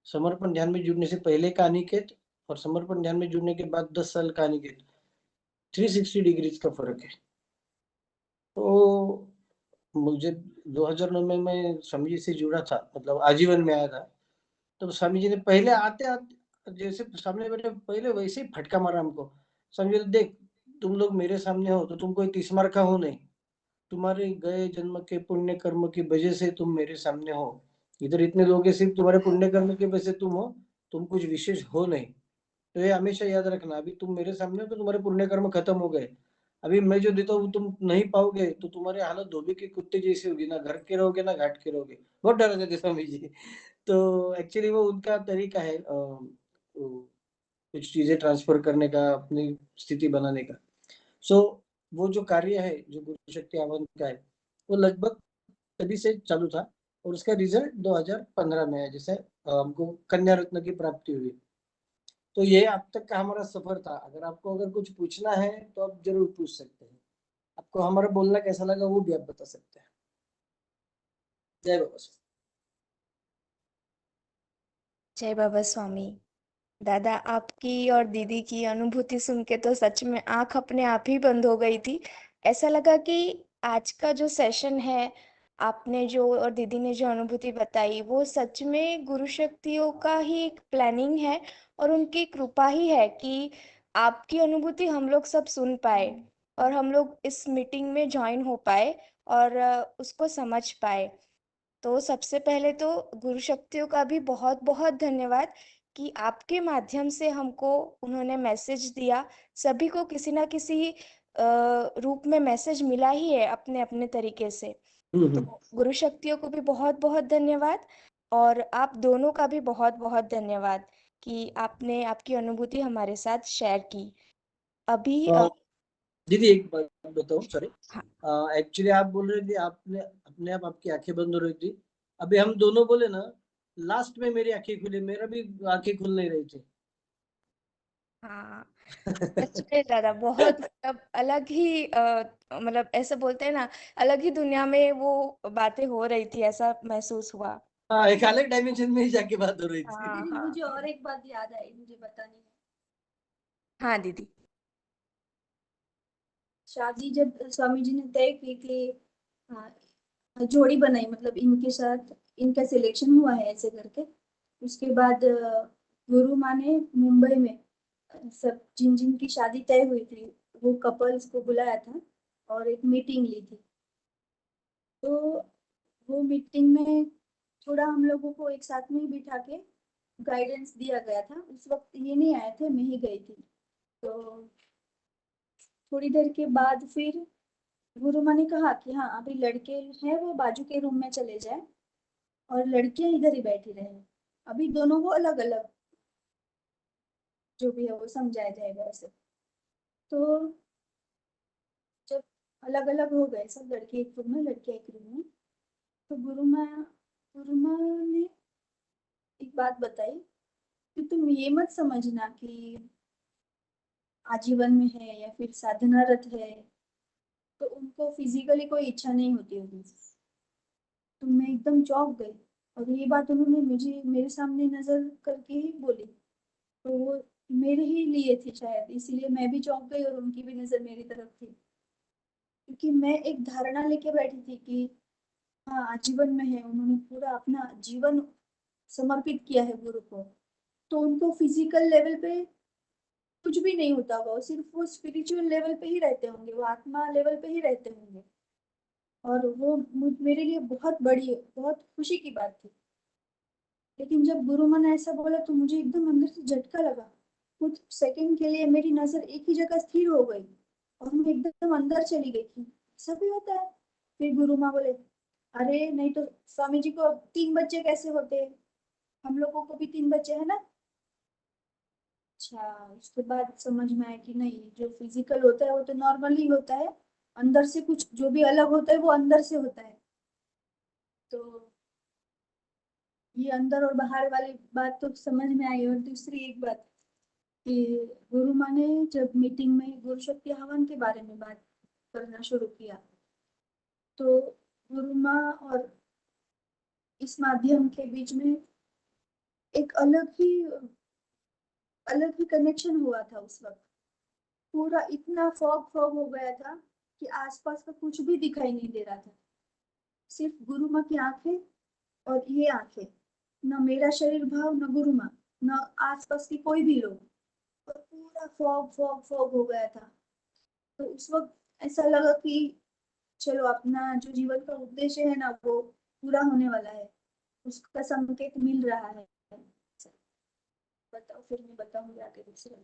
समर्पण ध्यान में जुड़ने से पहले का अनिकेत और समर्पण ध्यान में जुड़ने के बाद 10 साल का अनिकेत, 360 डिग्रीज का फर्क है। तो मुझे 2009 में मैं स्वामी जी से जुड़ा था, मतलब आजीवन में आया था। तो स्वामी जी ने पहले आते-आते जैसे सामने बैठे पहले वैसे ही फटका मारा हमको। स्वामी जी ने, देख तुम लोग मेरे सामने हो तो तुम कोई 30 मार का हो नहीं। तुम्हारे गए जन्म के पुण्य कर्म की वजह से तुम मेरे सामने हो। इधर इतने लोग हैं, सिर्फ तुम्हारे पुण्य कर्म की वजह से तुम हो, तुम कुछ विशेष हो नहीं। तो ये हमेशा याद रखना, अभी तुम मेरे सामने हो तो तुम्हारे पुण्य कर्म खत्म हो गए। अभी मैं जो देता हूँ तुम नहीं पाओगे, तो तुम्हारी हालत धोबी के कुत्ते जैसी होगी, ना घर के रहोगे ना घाट के रहोगे। बहुत डराते थे स्वामी जी। तो एक्चुअली वो उनका तरीका है कुछ चीजें ट्रांसफर करने का, अपनी स्थिति बनाने का। सो वो जो कार्य है, जो गुरु शक्ति आह्वान का है, वो लगभग तभी से चालू था और उसका रिजल्ट 2015 में है, जिसे हमको कन्या रत्न की प्राप्ति हुई। तो ये अब तक का हमारा सफर था। अगर आपको अगर कुछ पूछना है तो आप जरूर पूछ सकते हैं। आपको हमारा बोलना कैसा लगा वो भी आप बता सकते हैं। जय बाबा। जय बाबा स्वामी। दादा, आपकी और दीदी की अनुभूति सुन के तो सच में आंख अपने आप ही बंद हो गई थी। ऐसा लगा कि आज का जो सेशन है, आपने जो और दीदी ने जो अनुभूति बताई, वो सच में गुरु शक्तियों का ही एक प्लानिंग है और उनकी कृपा ही है कि आपकी अनुभूति हम लोग सब सुन पाए और हम लोग इस मीटिंग में ज्वाइन हो पाए और उसको समझ पाए। तो सबसे पहले तो गुरु शक्तियों का भी बहुत बहुत धन्यवाद कि आपके माध्यम से हमको उन्होंने मैसेज दिया। सभी को किसी ना किसी रूप में मैसेज मिला ही है अपने अपने तरीके से। तो गुरु शक्तियों को भी बहुत बहुत धन्यवाद और आप दोनों का भी बहुत बहुत धन्यवाद कि आपने आपकी अनुभूति हमारे साथ शेयर की। अभी दीदी एक बात बताऊं, सॉरी। हाँ, एक्चुअली आप बोल रहे थे आपने अपने आप आपकी आंखें बंद हो रही थी। अभी हम दोनों बोले ना, लास्ट में मेरी आंखें खुली, मेरा भी आंखें खुल नहीं रही थी। हाँ, सच में दादा बहुत मतलब अलग ही मतलब ऐसे बोलते हैं ना, अलग ही दुनिया में वो बातें हो रही थी, ऐसा महसूस हुआ। हाँ, एक अलग डायमेंशन में ही जाके बात हो रही थी। हाँ दीदी हाँ मुझे और एक बात याद आई, मुझे बतानी है। हाँ दीदी। शादी जब स्वामी जी ने तय की कि हाँ, जोड़ी बनाई, मतलब इनके साथ इनका सिलेक्शन हुआ है ऐसे करके। उसके बाद गुरु माँ ने मुंबई में सब जिन जिन की शादी तय हुई थी वो कपल्स को बुलाया था और एक मीटिंग ली थी। तो वो मीटिंग में थोड़ा हम लोगों को एक साथ में ही बिठा के गाइडेंस दिया गया था। उस वक्त ये नहीं आए थे, मैं ही गई थी। तो थोड़ी देर के बाद फिर गुरु माँ ने कहा कि हाँ, अभी लड़के हैं वो बाजू के रूम में चले जाए और लड़कियां इधर ही बैठी रहे। अभी दोनों को अलग अलग जो भी है वो समझाया जाएगा ऐसे। तो जब अलग अलग हो गए सब, लड़के एक रूम में लड़कियां एक रूम में, तो गुरु माँ ने एक बात बताई कि तुम ये मत समझना कि आजीवन में है या फिर साधनारत है तो उनको फिजिकली कोई इच्छा नहीं होती होगी। तो मैं एकदम चौंक गई और ये बात उन्होंने मुझे मेरे सामने नजर करके ही बोली। तो वो मेरे ही लिए थी शायद, इसीलिए मैं भी चौंक गई और उनकी भी नजर मेरी तरफ थी। क्योंकि मैं एक धारणा लेके बैठी थी कि हाँ, आजीवन में है, उन्होंने पूरा अपना जीवन समर्पित किया है गुरु को। तो उनको फिजिकल लेवल पे कुछ भी नहीं होता होगा, वो सिर्फ वो स्पिरिचुअल लेवल पे ही रहते होंगे, वो आत्मा लेवल पे ही रहते होंगे। और वो मेरे लिए बहुत बड़ी, बहुत खुशी की बात थी। लेकिन जब गुरु मन ने ऐसा बोला तो मुझे एकदम अंदर से झटका लगा। कुछ सेकंड के लिए मेरी नजर एक ही जगह स्थिर हो गई और मैं एकदम अंदर चली गई कि ऐसा भी होता है। फिर गुरु माँ बोले, अरे नहीं तो स्वामी जी को अब 3 बच्चे कैसे होते हैं, हम लोगों को भी 3 बच्चे है ना। अच्छा, उसके बाद समझ में आया कि नहीं, जो फिजिकल होता है वो तो नॉर्मली होता है, अंदर से कुछ जो भी अलग होता है वो अंदर से होता है। तो ये अंदर और बाहर वाली बात तो समझ में आई। और दूसरी एक बात कि गुरु माँ ने जब मीटिंग में गुरु शक्ति हवन के बारे में बात करना शुरू किया, तो गुरु माँ और इस माध्यम के बीच में एक अलग ही अलग ही कनेक्शन हुआ था उस वक्त। पूरा इतना फॉग फॉग हो गया था कि आसपास का कुछ भी दिखाई नहीं दे रहा था, सिर्फ गुरु माँ की आंखें और ये आंखें, न मेरा शरीर भाव, न गुरु माँ, न आसपास के कोई भी लोग, और पूरा फॉग फॉग फॉग हो गया था। तो उस वक्त ऐसा लगा कि चलो अपना जो जीवन का उद्देश्य है ना वो पूरा होने वाला है, उसका संकेत मिल रहा है। बताओ, फिर मैं बताऊंगी आगे दूसरा।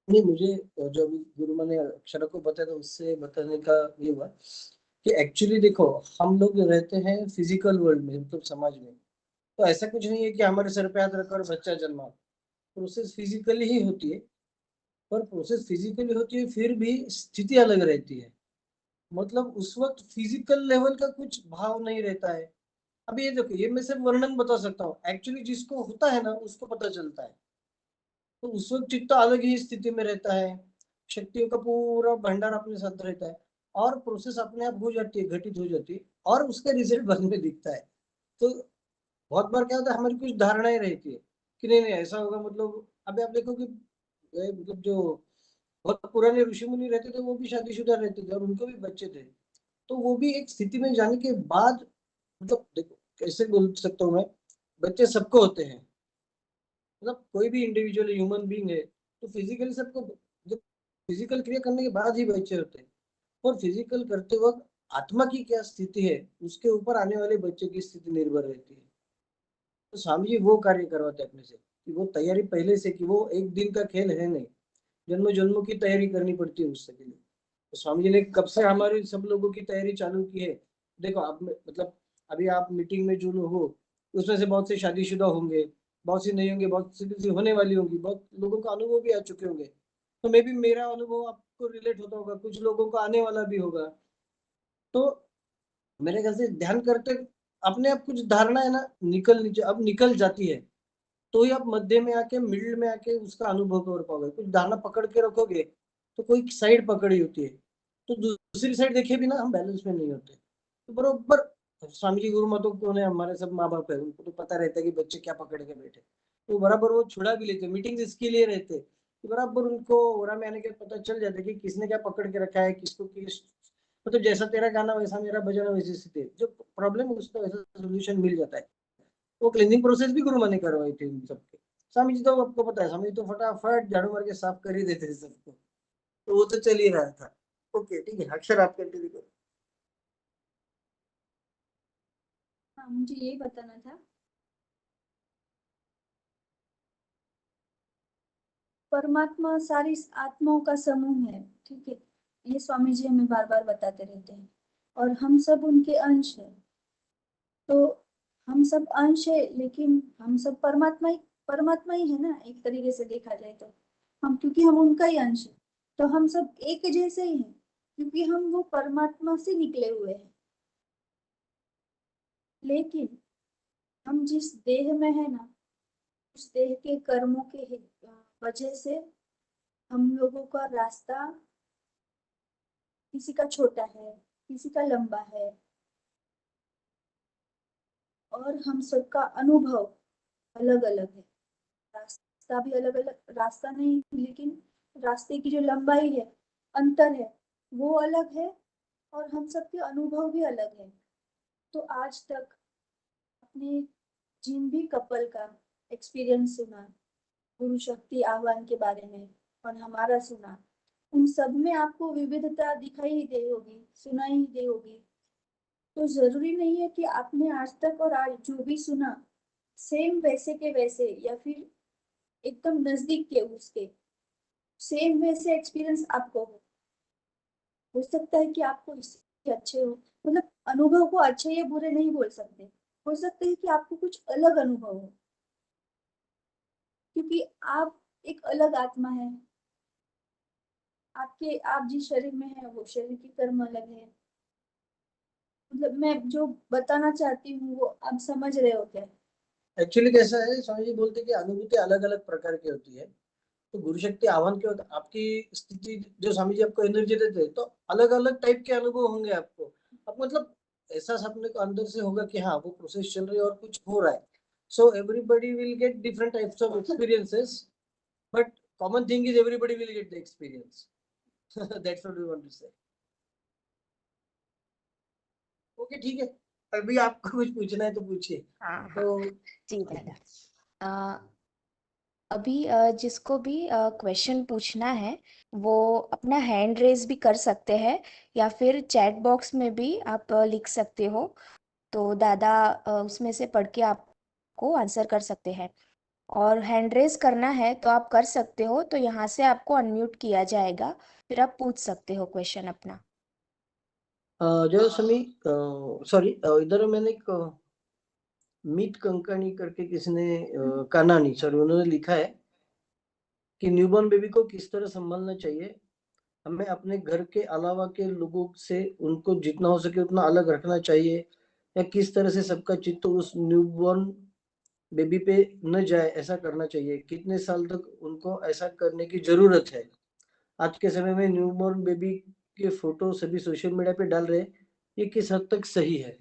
नहीं, मुझे जो अभी गुरु माँ ने अक्षरा को बताया था उससे बताने का ये हुआ कि एक्चुअली देखो, हम लोग रहते हैं फिजिकल वर्ल्ड में, मतलब समाज में। तो ऐसा कुछ नहीं है कि हमारे सर पे हाथ रखकर बच्चा जन्मा। प्रोसेस फिजिकली ही होती है, पर प्रोसेस फिजिकली होती है फिर भी स्थिति अलग रहती है। मतलब उस वक्त फिजिकल लेवल का कुछ भाव नहीं रहता है। अब ये देखो, ये मैं सिर्फ वर्णन बता सकता हूँ, एक्चुअली जिसको होता है ना उसको पता चलता है। तो उस वक्त चित्त अलग ही स्थिति में रहता है, शक्तियों का पूरा भंडार अपने साथ रहता है, और प्रोसेस अपने आप हो जाती है, घटित हो जाती है, और उसका रिजल्ट बाद में दिखता है। तो बहुत बार क्या होता है, हमारी कुछ धारणाएं रहती है कि नहीं नहीं ऐसा होगा। मतलब अभी आप देखो कि मतलब जो बहुत पुराने ऋषि मुनि रहते थे वो भी शादीशुदा रहते थे और उनको भी बच्चे थे। तो वो भी एक स्थिति में जाने के बाद, मतलब देखो कैसे बोल सकता हूँ मैं, बच्चे सबको होते हैं। मतलब कोई भी इंडिविजुअल ह्यूमन बीइंग है तो फिजिकली सबको, जब फिजिकल क्रिया करने के बाद ही बच्चे होते हैं। और फिजिकल करते वक्त आत्मा की क्या स्थिति है उसके ऊपर आने वाले बच्चे की स्थिति निर्भर रहती है। तो स्वामी जी वो कार्य करवाते हैं अपने से कि वो तैयारी पहले से, कि वो एक दिन का खेल है नहीं, जन्मों जन्मों की तैयारी करनी पड़ती है उससे के लिए। तो स्वामी जी ने कब से हमारी सब लोगों की तैयारी चालू की है। देखो आप मतलब अभी आप मीटिंग में जो लोग हो उसमें से बहुत से शादीशुदा होंगे, बहुत सी नहीं होंगे, बहुत सी होने वाली होंगी, बहुत लोगों का अनुभव भी आ चुके होंगे। तो मे भी मेरा अनुभव आपको रिलेट होता होगा, कुछ लोगों का आने वाला भी होगा। तो मेरे ख्याल से ध्यान करते अपने आप कुछ धारणा है ना निकल नीचे अब निकल जाती है, तो ही आप मध्य में आके मिडिल में आके उसका अनुभव कर पाओगे। कुछ धारणा पकड़ के रखोगे तो कोई साइड पकड़ी होती है, तो दूसरी साइड देखे भी ना हम बैलेंस में नहीं होते। तो बरोबर स्वामी जी गुरु मतों को ने हमारे सब माँ बाप है, उनको तो पता रहता है कि बच्चे क्या पकड़ के बैठे। तो बराबर वो छुड़ा भी लेते, मीटिंग इसके लिए रहते कि बराबर उनको ओरा में आने के पता चल जाता है कि किसने क्या पकड़ के रखा है, किसको किस, मतलब जैसा तेरा गाना वैसा मेरा बजाना वैसी स्थिति, जो प्रॉब्लम है उसका वैसा सोल्यूशन मिल जाता है। वो क्लीनिंग प्रोसेस भी गुरु माने करवाई थी उन सबके। स्वामी जी तो आपको पता है, स्वामी जी तो फटाफट झाड़ू मार के साफ कर ही देते थे सबको। तो वो तो चल ही रहा था। ओके ठीक है, अक्षर आप कंटिन्यू करो। हाँ, मुझे यही बताना था। परमात्मा सारी आत्माओं का समूह है, ठीक है, ये स्वामी जी हमें बार बार बताते रहते हैं, और हम सब उनके अंश हैं। तो हम सब अंश है, लेकिन हम सब परमात्मा ही है ना, एक तरीके से देखा जाए तो। हम, क्योंकि हम उनका ही अंश है, तो हम सब एक जैसे ही हैं, क्योंकि हम वो परमात्मा से निकले हुए हैं। लेकिन हम जिस देह में है ना, उस देह के कर्मों के वजह से हम लोगों का रास्ता किसी का छोटा है, किसी का लंबा है, और हम सबका अनुभव अलग अलग है। रास्ता भी अलग अलग, रास्ता नहीं लेकिन रास्ते की जो लंबाई है, अंतर है, वो अलग है, और हम सबके अनुभव भी अलग है। तो आज तक अपने जिन भी कपल का एक्सपीरियंस सुना, गुरु शक्ति आह्वान के बारे में, और हमारा सुना, उन सब में आपको विविधता दिखाई ही दे होगी, सुनाई ही दे होगी। तो जरूरी नहीं है कि आपने आज तक और आज जो भी सुना सेम वैसे के वैसे, या फिर एकदम नजदीक के उसके सेम वैसे एक्सपीरियंस आपको हो सकता है कि आपको इससे अच्छे हो, मतलब अनुभव को अच्छे या बुरे नहीं बोल सकते, हो सकता है कि आपको कुछ अलग अनुभव हो, क्योंकि आप एक अलग आत्मा है। आपके, आप जिस शरीर में है वो शरीर की कर्म अलग है। मतलब मैं जो बताना चाहती हूँ वो आप समझ रहे हो क्या? एक्चुअली कैसा है, स्वामी जी बोलते हैं कि अनुभूति अलग अलग प्रकार की होती है। तो गुरु शक्ति आह्वान के वक्त आपकी स्थिति, जो स्वामी जी आपको एनर्जी देते हैं, तो अलग अलग टाइप के अनुभव होंगे आपको। अब मतलब ऐसा अपने को अंदर से होगा कि हाँ वो प्रोसेस चल रही है और कुछ हो रहा है। So everybody will get different types of experiences but common thing is everybody will get the experience. That's what we want to say. Okay, ठीक है। अभी आपको कुछ पूछना है तो पूछिए। हाँ हाँ तो जी दादा। अ, अभी जिसको भी क्वेश्चन पूछना है वो अपना हैंड रेज भी कर सकते हैं या फिर चैट बॉक्स में भी आप लिख सकते हो, तो दादा उसमें से पढ़ के आपको आंसर कर सकते हैं। और हैंड रेज करना है तो आप कर सकते हो, तो यहाँ से आपको अनम्यूट किया जाएगा, फिर आप पूछ सकते हो क्वेश्चन अपना। जो समी, सॉरी, इधर मैंने एक मीत कंकणी करके किसी ने कानानी, सॉरी, उन्होंने लिखा है कि न्यूबॉर्न बेबी को किस तरह संभालना चाहिए। हमें अपने घर के अलावा के लोगों से उनको जितना हो सके उतना अलग रखना चाहिए, या किस तरह से सबका चित्त उस न्यूबॉर्न बेबी पे न जाए, ऐसा करना चाहिए। कितने साल तक उनको ऐसा करने की जरूरत है। आज के समय में न्यूबॉर्न बेबी के फोटो सभी सोशल मीडिया पे डाल रहे हैं, ये किस हद तक सही है?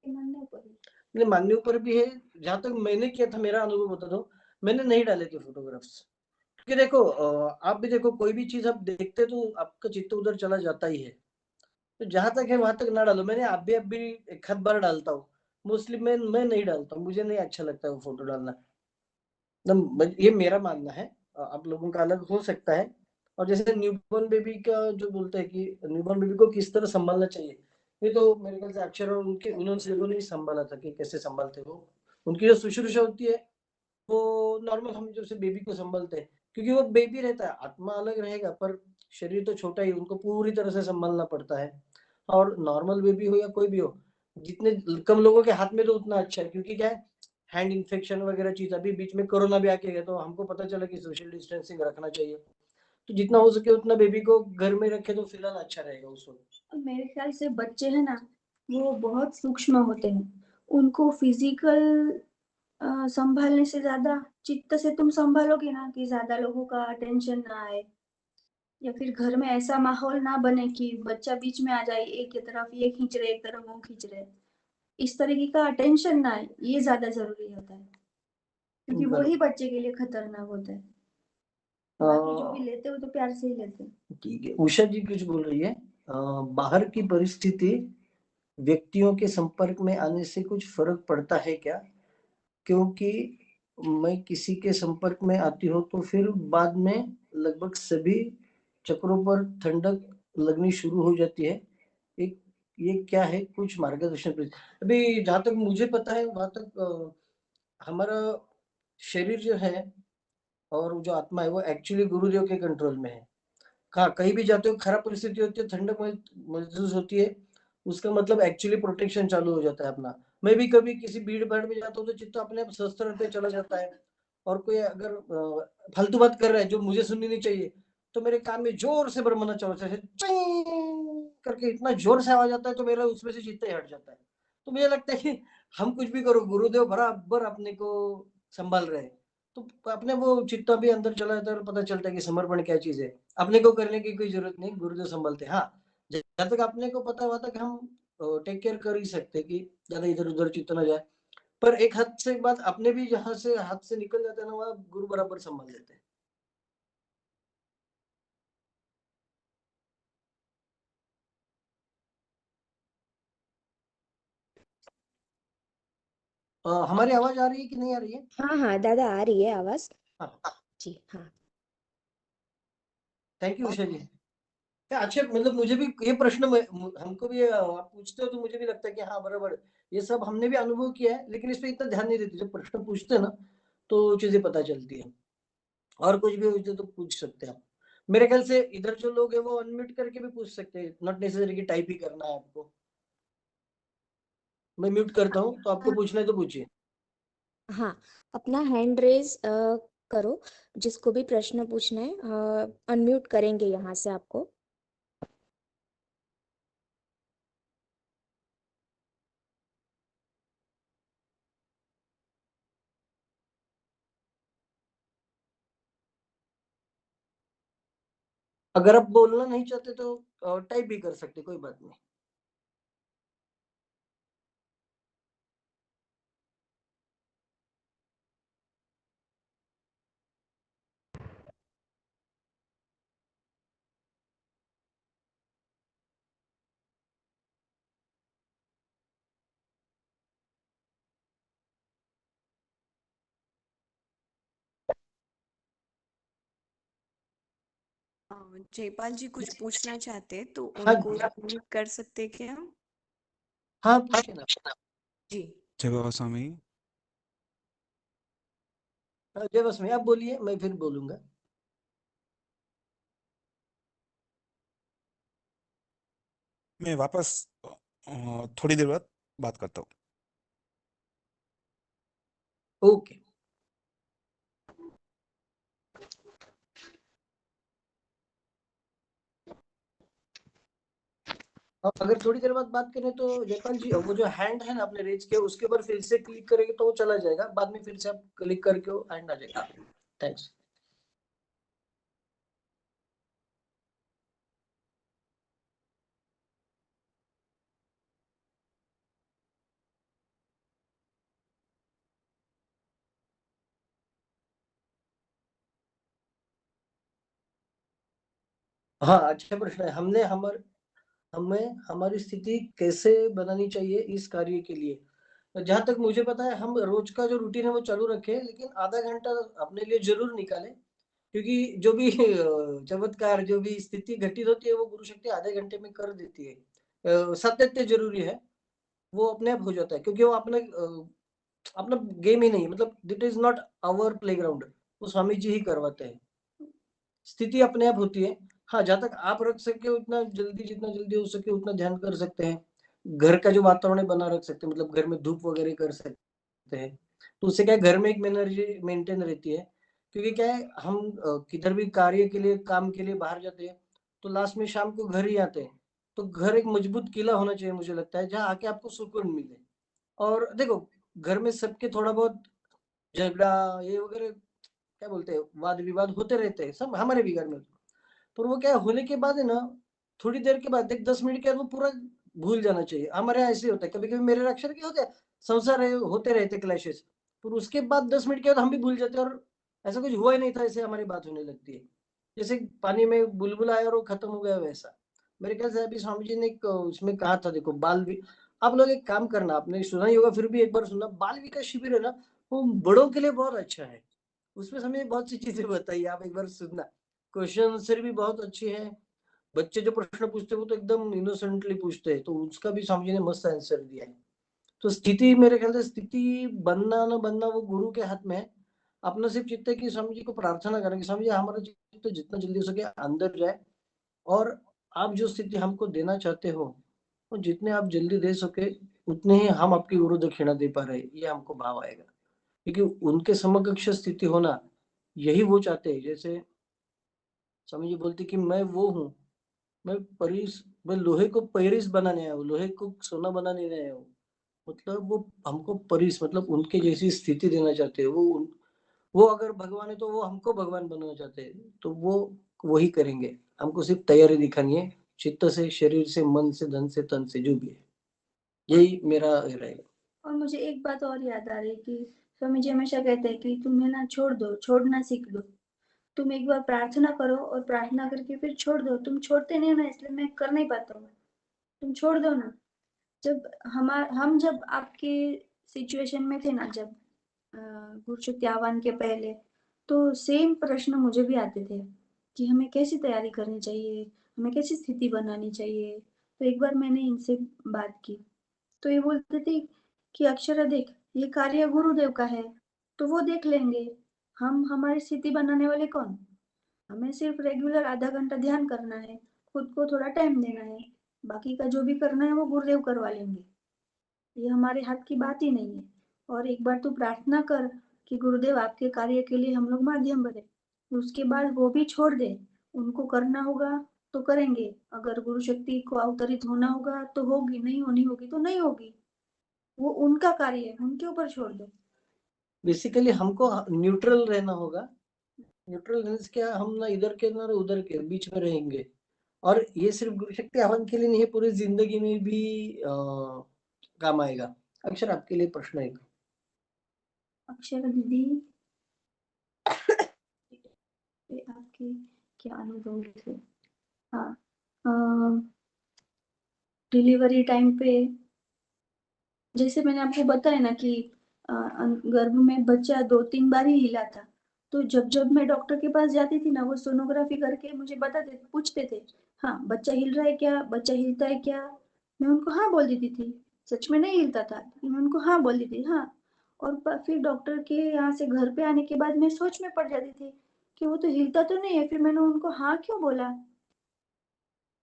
मानने पर है। नहीं, मानने ऊपर भी है। जहां तक मैंने किया था, मेरा अनुभव बता दो, मैंने नहीं डाले थे फोटोग्राफ्स। क्योंकि देखो, आप भी देखो, कोई भी चीज आप देखते तो आपका चित्त उधर चला जाता ही है। तो जहां तक है वहां तक ना डालो। मैंने अब भी एक आध बार डालता हूँ। मोस्टली मैं नहीं डालता हूँ, मुझे नहीं अच्छा लगता वो फोटो डालना। ये मेरा मानना है, आप लोगों का अलग हो सकता है। और जैसे न्यूबॉर्न बेबी का जो बोलते हैं कि न्यूबॉर्न बेबी को किस तरह संभालना चाहिए, ये तो मेरे ख्याल से अक्षर और उनके उन्होंने लोगों ने ही संभाला था कि कैसे संभालते वो। उनकी जो शुश्रूषा होती है वो नॉर्मल हम जैसे बेबी को संभालते हैं, क्योंकि वो बेबी रहता है, आत्मा अलग रहेगा पर शरीर तो छोटा ही, उनको पूरी तरह से संभालना पड़ता है। और नॉर्मल बेबी हो या कोई भी हो, जितने कम लोगों के हाथ में तो उतना अच्छा है। क्योंकि क्या है, हैंड इन्फेक्शन वगैरह चीज, अभी बीच में कोरोना भी आके गया तो हमको पता चला कि सोशल डिस्टेंसिंग रखना चाहिए। तो जितना हो सके उतना बेबी को घर में रखे तो फिलहाल अच्छा रहेगा उस वक्त। और मेरे ख्याल से बच्चे है ना, वो बहुत सूक्ष्म होते हैं। उनको फिजिकल संभालने से ज्यादा चित्त से तुम संभालोगे ना, कि ज्यादा लोगों का अटेंशन ना आए, या फिर घर में ऐसा माहौल ना बने कि बच्चा बीच में आ जाए, एक की तरफ ये खींच रहे, एक तरफ वो खींच रहे, इस तरीके का अटेंशन ना आए, ये ज्यादा जरूरी होता है, क्योंकि वो ही बराबर। बच्चे के लिए खतरनाक होता है। अ, बाकी जो भी लेते हो तो प्यार से ही लेते हैं। ठीक है, उषा जी कुछ बोल रही है। बाहर की परिस्थिति, व्यक्तियों के संपर्क में आने से कुछ फर्क पड़ता है क्या? क्योंकि मैं किसी के संपर्क में आती हूँ तो फिर बाद में लगभग सभी चक्रों पर ठंडक लगनी शुरू हो जाती है। एक ये क्या है, कुछ मार्गदर्शन प्लीज। अभी जहां तक मुझे पता है वहां तक हमारा शरीर जो है और जो आत्मा है वो एक्चुअली गुरुदेव के कंट्रोल में है। हाँ, कहीं भी जाते हो, खराब परिस्थिति होती है, ठंडक महसूस होती है, उसका मतलब एक्चुअली प्रोटेक्शन चालू हो जाता है अपना। मैं भी कभी किसी भीड़ भाड़ में जाता हूँ तो चित्त अपने आप शस्त्र पे चला जाता है। और कोई अगर फालतू बात कर रहा है जो मुझे सुननी नहीं चाहिए, तो मेरे कान में जोर से बरमना चालू होता है, चिंग करके इतना जोर से आवाज आता है, तो मेरा उसमें से चित्त ही हट जाता है। तो मुझे लगता है कि हम कुछ भी करो, गुरुदेव बराबर अपने को संभाल रहे हैं। तो अपने वो चित्त भी अंदर चला जाता है और पता चलता है कि समर्पण क्या चीज है। अपने को करने की कोई जरूरत नहीं, गुरुदेव संभालते हैं। हाँ, जब तक अपने को पता है वहां तक हम टेक केयर कर ही सकते हैं कि ज्यादा इधर उधर चित्त ना जाए। पर एक हद से बाद अपने भी जहां से हाथ से निकल जाते हैं ना, वहाँ गुरु बराबर संभाल लेते हैं। हमारी आवाज आ रही है कि नहीं आ रही है? हाँ हाँ दादा, आ रही है आवाज। हाँ, जी हाँ। थैंक यू उषा जी। अच्छा, मतलब मुझे भी ये प्रश्न हमको भी आप पूछते हो तो मुझे भी लगता है कि हाँ बराबर, ये सब हमने भी अनुभव किया है, लेकिन इस पे इतना ध्यान नहीं देते। जब प्रश्न पूछते हैं ना तो चीजें पता चलती है। और कुछ भी हो तो पूछ सकते हैं आप। मेरे ख्याल से इधर जो लोग हैं वो अनम्यूट करके भी पूछ सकते हैं, नॉट नेसेसरी कि टाइप ही करना है आपको। मैं म्यूट करता हूँ, तो आपको पूछना है तो पूछिए। हाँ, अपना हैंड रेज करो, जिसको भी प्रश्न पूछना है अनम्यूट करेंगे यहाँ से आपको। अगर आप बोलना नहीं चाहते तो टाइप भी कर सकते, कोई बात नहीं। जयपाल जी कुछ पूछना चाहते तो हाँ उनको जी। unmute कर सकते क्या? हाँ पूछिए ना। जी। जय बाबा स्वामी। जय बसमी, आप बोलिए, मैं फिर बोलूंगा। मैं वापस थोड़ी देर बाद बात करता हूँ। ओके। अब अगर थोड़ी देर बाद बात करें तो जयपाल जी, वो जो हैंड है ना आपने रेज किया, उसके ऊपर फिर से क्लिक करेंगे तो वो चला जाएगा, बाद में फिर से आप क्लिक करके वो हैंड आ जाएगा। थैंक्स। हाँ, अच्छा प्रश्न है। हमें हमारी स्थिति कैसे बनानी चाहिए इस कार्य के लिए। जहां तक मुझे पता है, हम रोज का जो रूटीन है वो चालू रखें, लेकिन आधा घंटा अपने लिए जरूर निकालें, क्योंकि जो भी चमत्कार, जो भी स्थिति घटित होती है वो गुरु शक्ति आधे घंटे में कर देती है। सातत्य जरूरी है, वो अपने आप हो जाता है, क्योंकि वो अपना गेम ही नहीं, मतलब it is not our playground, वो स्वामी जी ही करवाते हैं। स्थिति अपने आप होती है। हाँ, जहाँ तक आप रख सके उतना जल्दी, जितना जल्दी हो सके उतना ध्यान कर सकते हैं। घर का जो वातावरण है बना रख सकते हैं, मतलब घर में धूप वगैरह कर सकते हैं, तो उससे क्या है, घर में एक एनर्जी मेंटेन रहती है। क्योंकि क्या है, हम किधर भी कार्य के लिए, काम के लिए बाहर जाते हैं तो लास्ट में शाम को घर ही आते हैं। तो घर एक मजबूत किला होना चाहिए, मुझे लगता है, जहाँ आके आपको सुकून मिले। और देखो, घर में सबके थोड़ा बहुत झगड़ा ये वगैरह, क्या बोलते हैं, वाद विवाद होते रहते हैं, सब हमारे भी घर में। पर वो क्या है, होने के बाद है ना, थोड़ी देर के बाद, एक 10 मिनट के बाद वो पूरा भूल जाना चाहिए। हमारे यहाँ ऐसे होता है, कभी कभी मेरे अक्षर के होते हैं, संसार है, होते रहते क्लैशेस, पर उसके बाद 10 मिनट के बाद हम भी भूल जाते हैं, और ऐसा कुछ हुआ ही नहीं था, ऐसे हमारी बात होने लगती है। जैसे पानी में बुलबुल आया और वो खत्म हो गया, वैसा। मेरे ख्याल से अभी स्वामी जी ने एक उसमें कहा था, देखो बाल भी, आप लोग एक काम करना, आपने सुना ही होगा, फिर भी एक बार सुनना, बाल विकास शिविर है ना, वो बड़ों के लिए बहुत अच्छा है। उसमें हमें बहुत सी चीजें बताई, आप एक बार सुनना। क्वेश्चन आंसर भी बहुत अच्छे हैं। बच्चे जो प्रश्न पूछते हैं वो तो एकदम इनोसेंटली पूछते हैं, तो उसका भी स्वामी जी ने मस्त आंसर दिया है। तो स्थिति, मेरे ख्याल से स्थिति बनना ना बनना वो गुरु के हाथ में है। अपना सिर्फ चित्त है कि स्वामी जी को प्रार्थना करें कि स्वामी जी हमारा चित्त जितना जल्दी हो सके अंदर जाए, और आप जो स्थिति हमको देना चाहते हो वो जितने आप जल्दी दे सके उतने ही हम आपकी गुरु दक्षिणा दे पा रहे हैं, ये हमको भाव आएगा। क्योंकि उनके समकक्ष स्थिति होना, यही वो चाहते हैं। जैसे स्वामी जी बोलते कि मैं वो हूँ, मैं लोहे को परिस बनाने आया हूँ, लोहे को सोना बनाने नहीं आया हूँ। मतलब वो हमको परिस, मतलब उनके जैसी स्थिति देना चाहते हैं। वो अगर भगवान है तो वो हमको भगवान बनाना चाहते हैं, तो वो वही करेंगे। हमको सिर्फ तैयारी दिखानी है, चित्त से, शरीर से, मन से, धन से, तन से, जो भी है। यही मेरा रहेगा। और मुझे एक बात और याद आ रही कि स्वामी जी हमेशा कहते हैं कि तुम्हें ना छोड़ दो, छोड़ना सीख दो। तुम एक बार प्रार्थना करो और प्रार्थना करके फिर छोड़ दो। तुम छोड़ते नहीं हो ना, इसलिए मैं कर नहीं पाता हूँ। तुम छोड़ दो ना। हम जब आपके सिचुएशन में थे ना, जब गुरु शक्ति आह्वान के पहले, तो सेम प्रश्न मुझे भी आते थे कि हमें कैसी तैयारी करनी चाहिए, हमें कैसी स्थिति बनानी चाहिए। तो एक बार मैंने इनसे बात की, तो ये बोलते थे कि अक्षरा देख, ये कार्य गुरुदेव का है, तो वो देख लेंगे। हम हमारी स्थिति बनाने वाले कौन? हमें सिर्फ रेगुलर आधा घंटा ध्यान करना है, खुद को थोड़ा टाइम देना है, बाकी का जो भी करना है वो गुरुदेव करवा लेंगे। ये हमारे हाथ की बात ही नहीं है। और एक बार तू प्रार्थना कर कि गुरुदेव आपके कार्य के लिए हम लोग माध्यम बने, उसके बाद वो भी छोड़ दे। उनको करना होगा तो करेंगे, अगर गुरु शक्ति को अवतरित होना होगा तो होगी, नहीं होनी होगी तो नहीं होगी। वो उनका कार्य है, उनके ऊपर छोड़ दो। बेसिकली हमको न्यूट्रल रहना होगा। न्यूट्रल मीन्स क्या, हम ना इधर के ना उधर के, बीच में रहेंगे। और ये सिर्फ गुरु शक्ति आह्वान के लिए नहीं है, पूरी जिंदगी में भी काम आएगा। अक्षर, आपके लिए प्रश्न है। अक्षरा दीदी, ये आपके क्या अनुभव थे? हाँ, डिलीवरी टाइम पे जैसे मैंने आपको बताया ना कि गर्भ में बच्चा 2-3 बार ही हिला था, तो जब मैं डॉक्टर के पास जाती थी ना, वो सोनोग्राफी करके मुझे बताते पूछते थे, हाँ बच्चा हिल रहा है क्या, बच्चा हिलता है क्या? मैं उनको हाँ बोल देती थी। सच में नहीं हिलता था, लेकिन मैं उनको हाँ बोल देती थी, हाँ। और फिर डॉक्टर के यहाँ से घर पे आने के बाद मैं सोच में पड़ जाती थी कि वो तो हिलता तो नहीं है, फिर मैंने उनको हाँ क्यों बोला?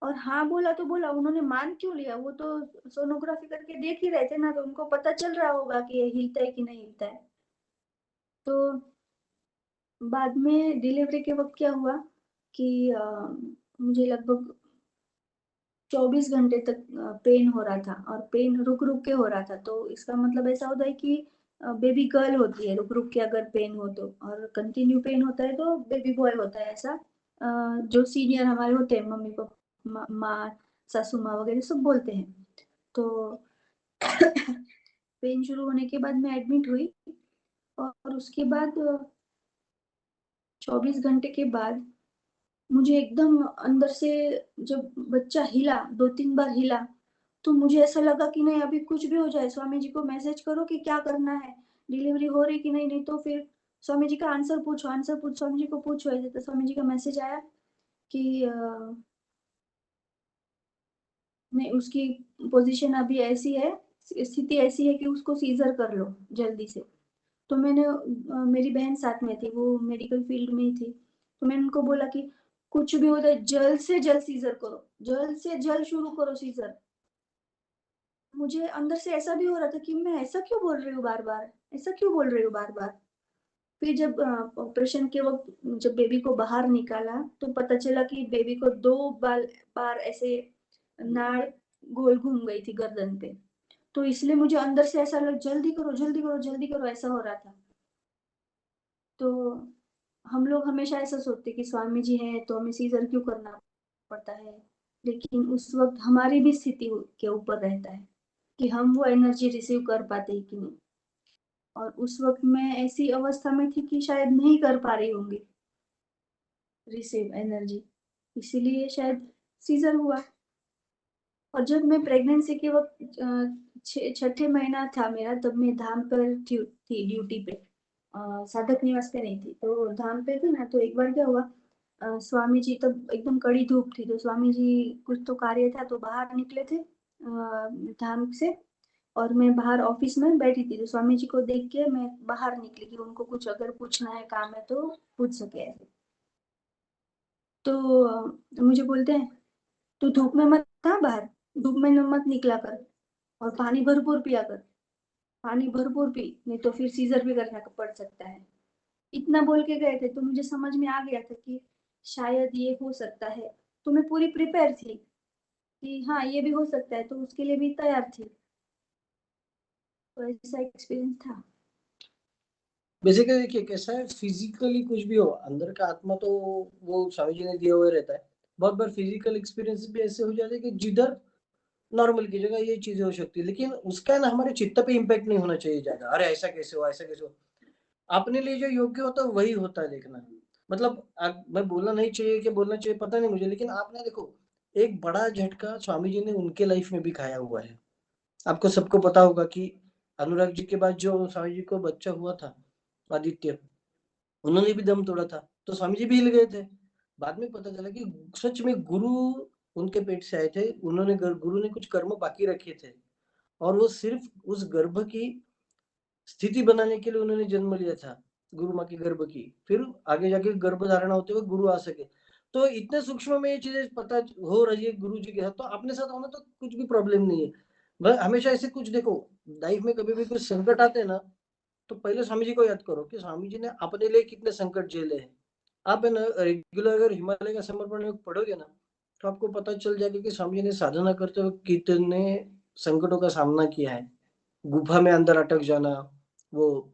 और हाँ बोला तो बोला, उन्होंने मान क्यों लिया? वो तो सोनोग्राफी करके देख ही रहे थे ना, तो उनको पता चल रहा होगा कि ये हिलता है कि नहीं हिलता है। तो बाद में डिलीवरी के वक्त क्या हुआ कि मुझे लगभग 24 घंटे तक पेन हो रहा था, और पेन रुक रुक के हो रहा था। तो इसका मतलब ऐसा होता है कि बेबी गर्ल होती है रुक रुक के अगर पेन हो तो, और कंटिन्यू पेन होता है तो बेबी बॉय होता है। ऐसा जो सीनियर हमारे होते हैं, मम्मी को माँ, सासू माँ वगैरह सब बोलते हैं। तो पेन शुरू होने के बाद मैं एडमिट हुई, और उसके बाद 24 घंटे के बाद मुझे एकदम अंदर से, जब बच्चा हिला, 2-3 बार हिला, तो मुझे ऐसा लगा कि नहीं अभी कुछ भी हो जाए, स्वामी जी को मैसेज करो कि क्या करना है, डिलीवरी हो रही कि नहीं तो फिर स्वामी जी का आंसर पूछो, स्वामी जी को पूछो। ऐसे तो स्वामी जी का मैसेज आया कि नहीं, उसकी पोजीशन अभी ऐसी है, स्थिति ऐसी है कि उसको सीजर कर लो जल्दी से। तो मैंने मेरी बहन साथ में थी, वो मेडिकल फील्ड में ही थी, तो मैंने उनको बोला कि कुछ भी हो जाए जल्द से जल्द सीजर करो, जल्द से जल्द शुरू करो सीजर। मुझे अंदर से ऐसा भी हो रहा था कि मैं ऐसा क्यों बोल रही हूँ बार बार, ऐसा क्यों बोल रही हूँ बार बार। फिर जब ऑपरेशन के वक्त जब बेबी को बाहर निकाला, तो पता चला कि बेबी को 2 बार ऐसे नाड़ गोल घूम गई थी गर्दन पे। तो इसलिए मुझे अंदर से ऐसा लग, जल्दी करो जल्दी करो जल्दी करो, ऐसा हो रहा था। तो हम लोग हमेशा ऐसा सोचते कि स्वामी जी हैं तो हमें सीजर क्यों करना पड़ता है, लेकिन उस वक्त हमारी भी स्थिति के ऊपर रहता है कि हम वो एनर्जी रिसीव कर पाते हैं कि नहीं। और उस वक्त मैं ऐसी अवस्था में थी कि शायद नहीं कर पा रही होंगी रिसीव एनर्जी, इसीलिए शायद सीजर हुआ। और जब मैं प्रेगनेंसी के वक्त छठे महीना था मेरा, तब मैं धाम पर थी ड्यूटी पे, साधक निवास पे नहीं थी। तो धाम पे थी ना, तो एक बार क्या हुआ, स्वामी जी तब एकदम कड़ी धूप थी, तो स्वामी जी कुछ तो कार्य था तो बाहर निकले थे धाम से, और मैं बाहर ऑफिस में बैठी थी। तो स्वामी जी को देख के मैं बाहर निकली कि उनको कुछ अगर पूछना है, काम है तो पूछ सके ऐसे। तो मुझे बोलते हैं तू धूप में मत था बाहर, धूप में मत निकला कर, और पानी भरपूर पिया कर, पानी भरपूर पी, नहीं तो फिर सीजर भी करना पड़ सकता है। इतना बोल के गए थे, तो मुझे समझ में आ गया था कि शायद ये हो सकता है। तो मैं पूरी प्रिपेयर थी कि हाँ ये भी हो सकता है, तो उसके लिए भी तैयार थी। तो ऐसा एक्सपीरियंस था। बेसिकली देखिए कैसा है, फिजिकली कुछ भी हो, अंदर का आत्मा तो वो स्वामी जी ने दिया हुआ रहता है। बहुत बार फिजिकल एक्सपीरियंस भी ऐसे हो जाते हैं कि जिधर नॉर्मल की जगह ये चीजें हो सकती है, लेकिन उसका ना हमारे चित्त पे इम्पैक्ट नहीं होना चाहिए ज्यादा। अरे ऐसा कैसे हो, ऐसा कैसे हो। अपने लिए जो योग्य होता है वही होता है देखना। मतलब मैं बोलना नहीं चाहिए कि बोलना चाहिए पता नहीं मुझे, लेकिन आपने देखो एक बड़ा झटका स्वामी जी ने उनके लाइफ में भी खाया हुआ है। आपको सबको पता होगा कि अनुराग जी के बाद जो स्वामी जी को बच्चा हुआ था, आदित्य, उन्होंने भी दम तोड़ा था, तो स्वामी जी भी हिल गए थे। बाद में पता चला कि सच में गुरु उनके पेट से आए थे, गुरु ने कुछ कर्म बाकी रखे थे, और वो सिर्फ उस गर्भ की स्थिति बनाने के लिए उन्होंने जन्म लिया था, गुरु माँ के गर्भ की, फिर आगे जाके गर्भ धारणा होते हुए गुरु आ सके। तो इतने सूक्ष्म में ये चीजें पता हो रही है गुरु जी के साथ, तो अपने साथ होना तो कुछ भी प्रॉब्लम नहीं है। मैं हमेशा ऐसे कुछ देखो, लाइफ में कभी भी कुछ संकट आते हैं ना, तो पहले स्वामी जी को याद करो कि स्वामी जी ने अपने लिए कितने संकट झेले हैं। आप है ना रेगुलर अगर हिमालय का समर्पण योग पढ़ोगे ना, तो आपको पता चल जाएगा कि स्वामी जी ने साधना करते हुए कितने संकटों का सामना किया है। गुफा में अंदर अटक जाना, वो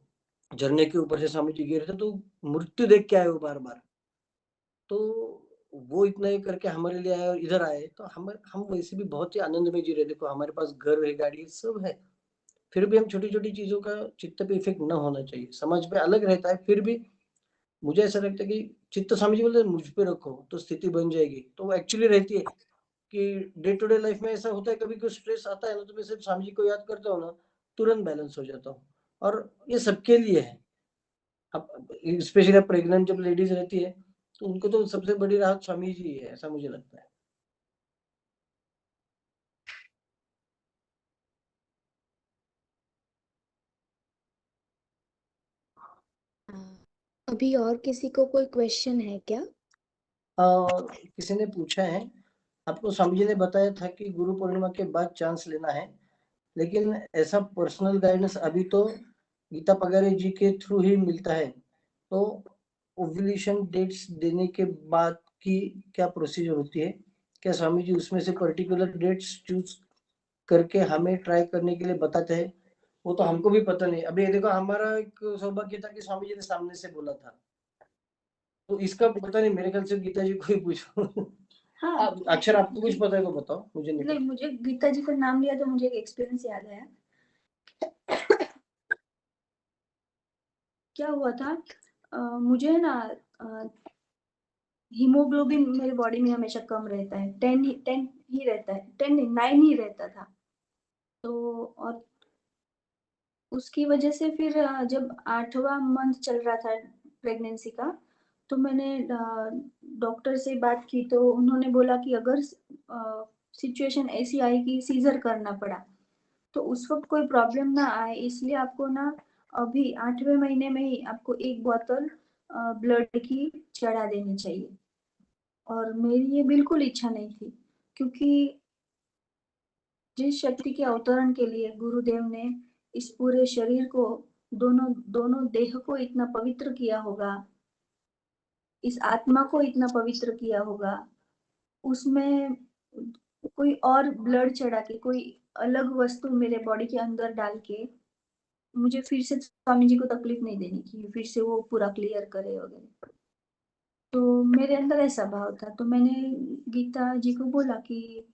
झरने के ऊपर से स्वामी जी गिरे थे तो मृत्यु देख के आए वो बार बार। तो वो इतना ही करके हमारे लिए आए और इधर आए, तो हम वैसे भी बहुत ही आनंद में जी रहे। देखो हमारे पास घर है, गाड़ी है, सब है, फिर भी हम छोटी छोटी चीजों का चित्त पे इफेक्ट ना होना चाहिए। समझ में अलग रहता है, फिर भी मुझे ऐसा लगता है कि चित्त स्वामी जी बोलते हैं मुझ पे रखो तो स्थिति बन जाएगी, तो वो एक्चुअली रहती है कि डे टू डे लाइफ में ऐसा होता है, कभी कोई स्ट्रेस आता है ना, तो मैं सिर्फ स्वामी जी को याद करता हूँ ना, तुरंत बैलेंस हो जाता हूँ। और ये सबके लिए है। अब स्पेशली अब प्रेग्नेंट जब लेडीज रहती है तो उनको तो सबसे बड़ी राहत स्वामी जी है, ऐसा मुझे लगता है। अभी और किसी को कोई क्वेश्चन है क्या? किसी ने पूछा है, आपको स्वामी जी ने बताया था कि गुरु पूर्णिमा के बाद चांस लेना है, लेकिन ऐसा पर्सनल गाइडेंस अभी तो गीता पगारे जी के थ्रू ही मिलता है, तो ओव्यूलेशन डेट्स देने के बाद की क्या प्रोसीजर होती है? क्या स्वामी जी उसमें से पर्टिकुलर डेट्स चूज करके हमें ट्राई करने के लिए बताते हैं? वो तो हमको भी पता नहीं। अभी ये देखो, हमारा एक सौभाग्य था कि स्वामी जी ने सामने से बोला था, तो इसका पता नहीं, मेरे ख्याल से गीता जी को ही पूछो। हाँ अक्षर, आपको कुछ पता है तो बताओ, मुझे नहीं नहीं, पता। मुझे गीता जी का नाम लिया तो मुझे एक एक्सपीरियंस याद आया। क्या हुआ था, मुझे ना हीमोग्लोबिन मेरे बॉडी में हमेशा कम रहता है, 10 ही रहता है, 10 नहीं 9 ही रहता था। तो और उसकी वजह से फिर जब 8वां मंथ चल रहा था प्रेगनेंसी का, तो मैंने डॉक्टर से बात की, तो उन्होंने बोला कि अगर सिचुएशन ऐसी आई कि सीजर करना पड़ा तो उस वक्त कोई प्रॉब्लम ना आए, इसलिए आपको ना अभी 8वें महीने में ही आपको 1 बोतल ब्लड की चढ़ा देनी चाहिए। और मेरी ये बिल्कुल इच्छा नहीं थी, क्योंकि जिस शक्ति के अवतरण के लिए गुरुदेव ने इस पूरे शरीर को, दोनों दोनों देह को इतना पवित्र किया होगा, इस आत्मा को इतना पवित्र किया होगा, उसमें कोई और ब्लड चढ़ा के, कोई अलग वस्तु मेरे बॉडी के अंदर डाल के मुझे फिर से स्वामी जी को तकलीफ नहीं देनी कि फिर से वो पूरा क्लियर करे वगैरह। तो मेरे अंदर ऐसा भाव था, तो मैंने गीता जी को बोला कि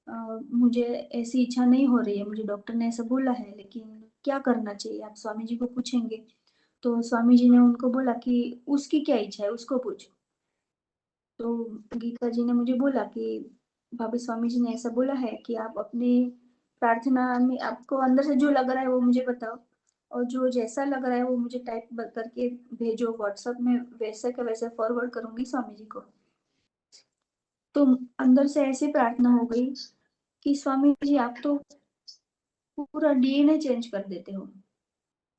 मुझे ऐसी इच्छा नहीं हो रही है, मुझे डॉक्टर ने ऐसा बोला है, लेकिन क्या करना चाहिए, आप स्वामी जी को पूछेंगे। तो स्वामी जी ने उनको बोला कि उसकी क्या इच्छा है उसको पूछो। तो गीता जी ने मुझे बोला कि भाभी, स्वामी जी ने ऐसा बोला है कि आप अपनी प्रार्थना में आपको अंदर से जो लग रहा है वो मुझे बताओ, और जो जैसा लग रहा है वो मुझे टाइप करके भेजो व्हाट्सएप में, वैसे का वैसे फॉरवर्ड करूंगी स्वामी जी को। तो अंदर से ऐसी प्रार्थना हो गई कि स्वामी जी, आप तो पूरा डीएनए चेंज कर देते हो,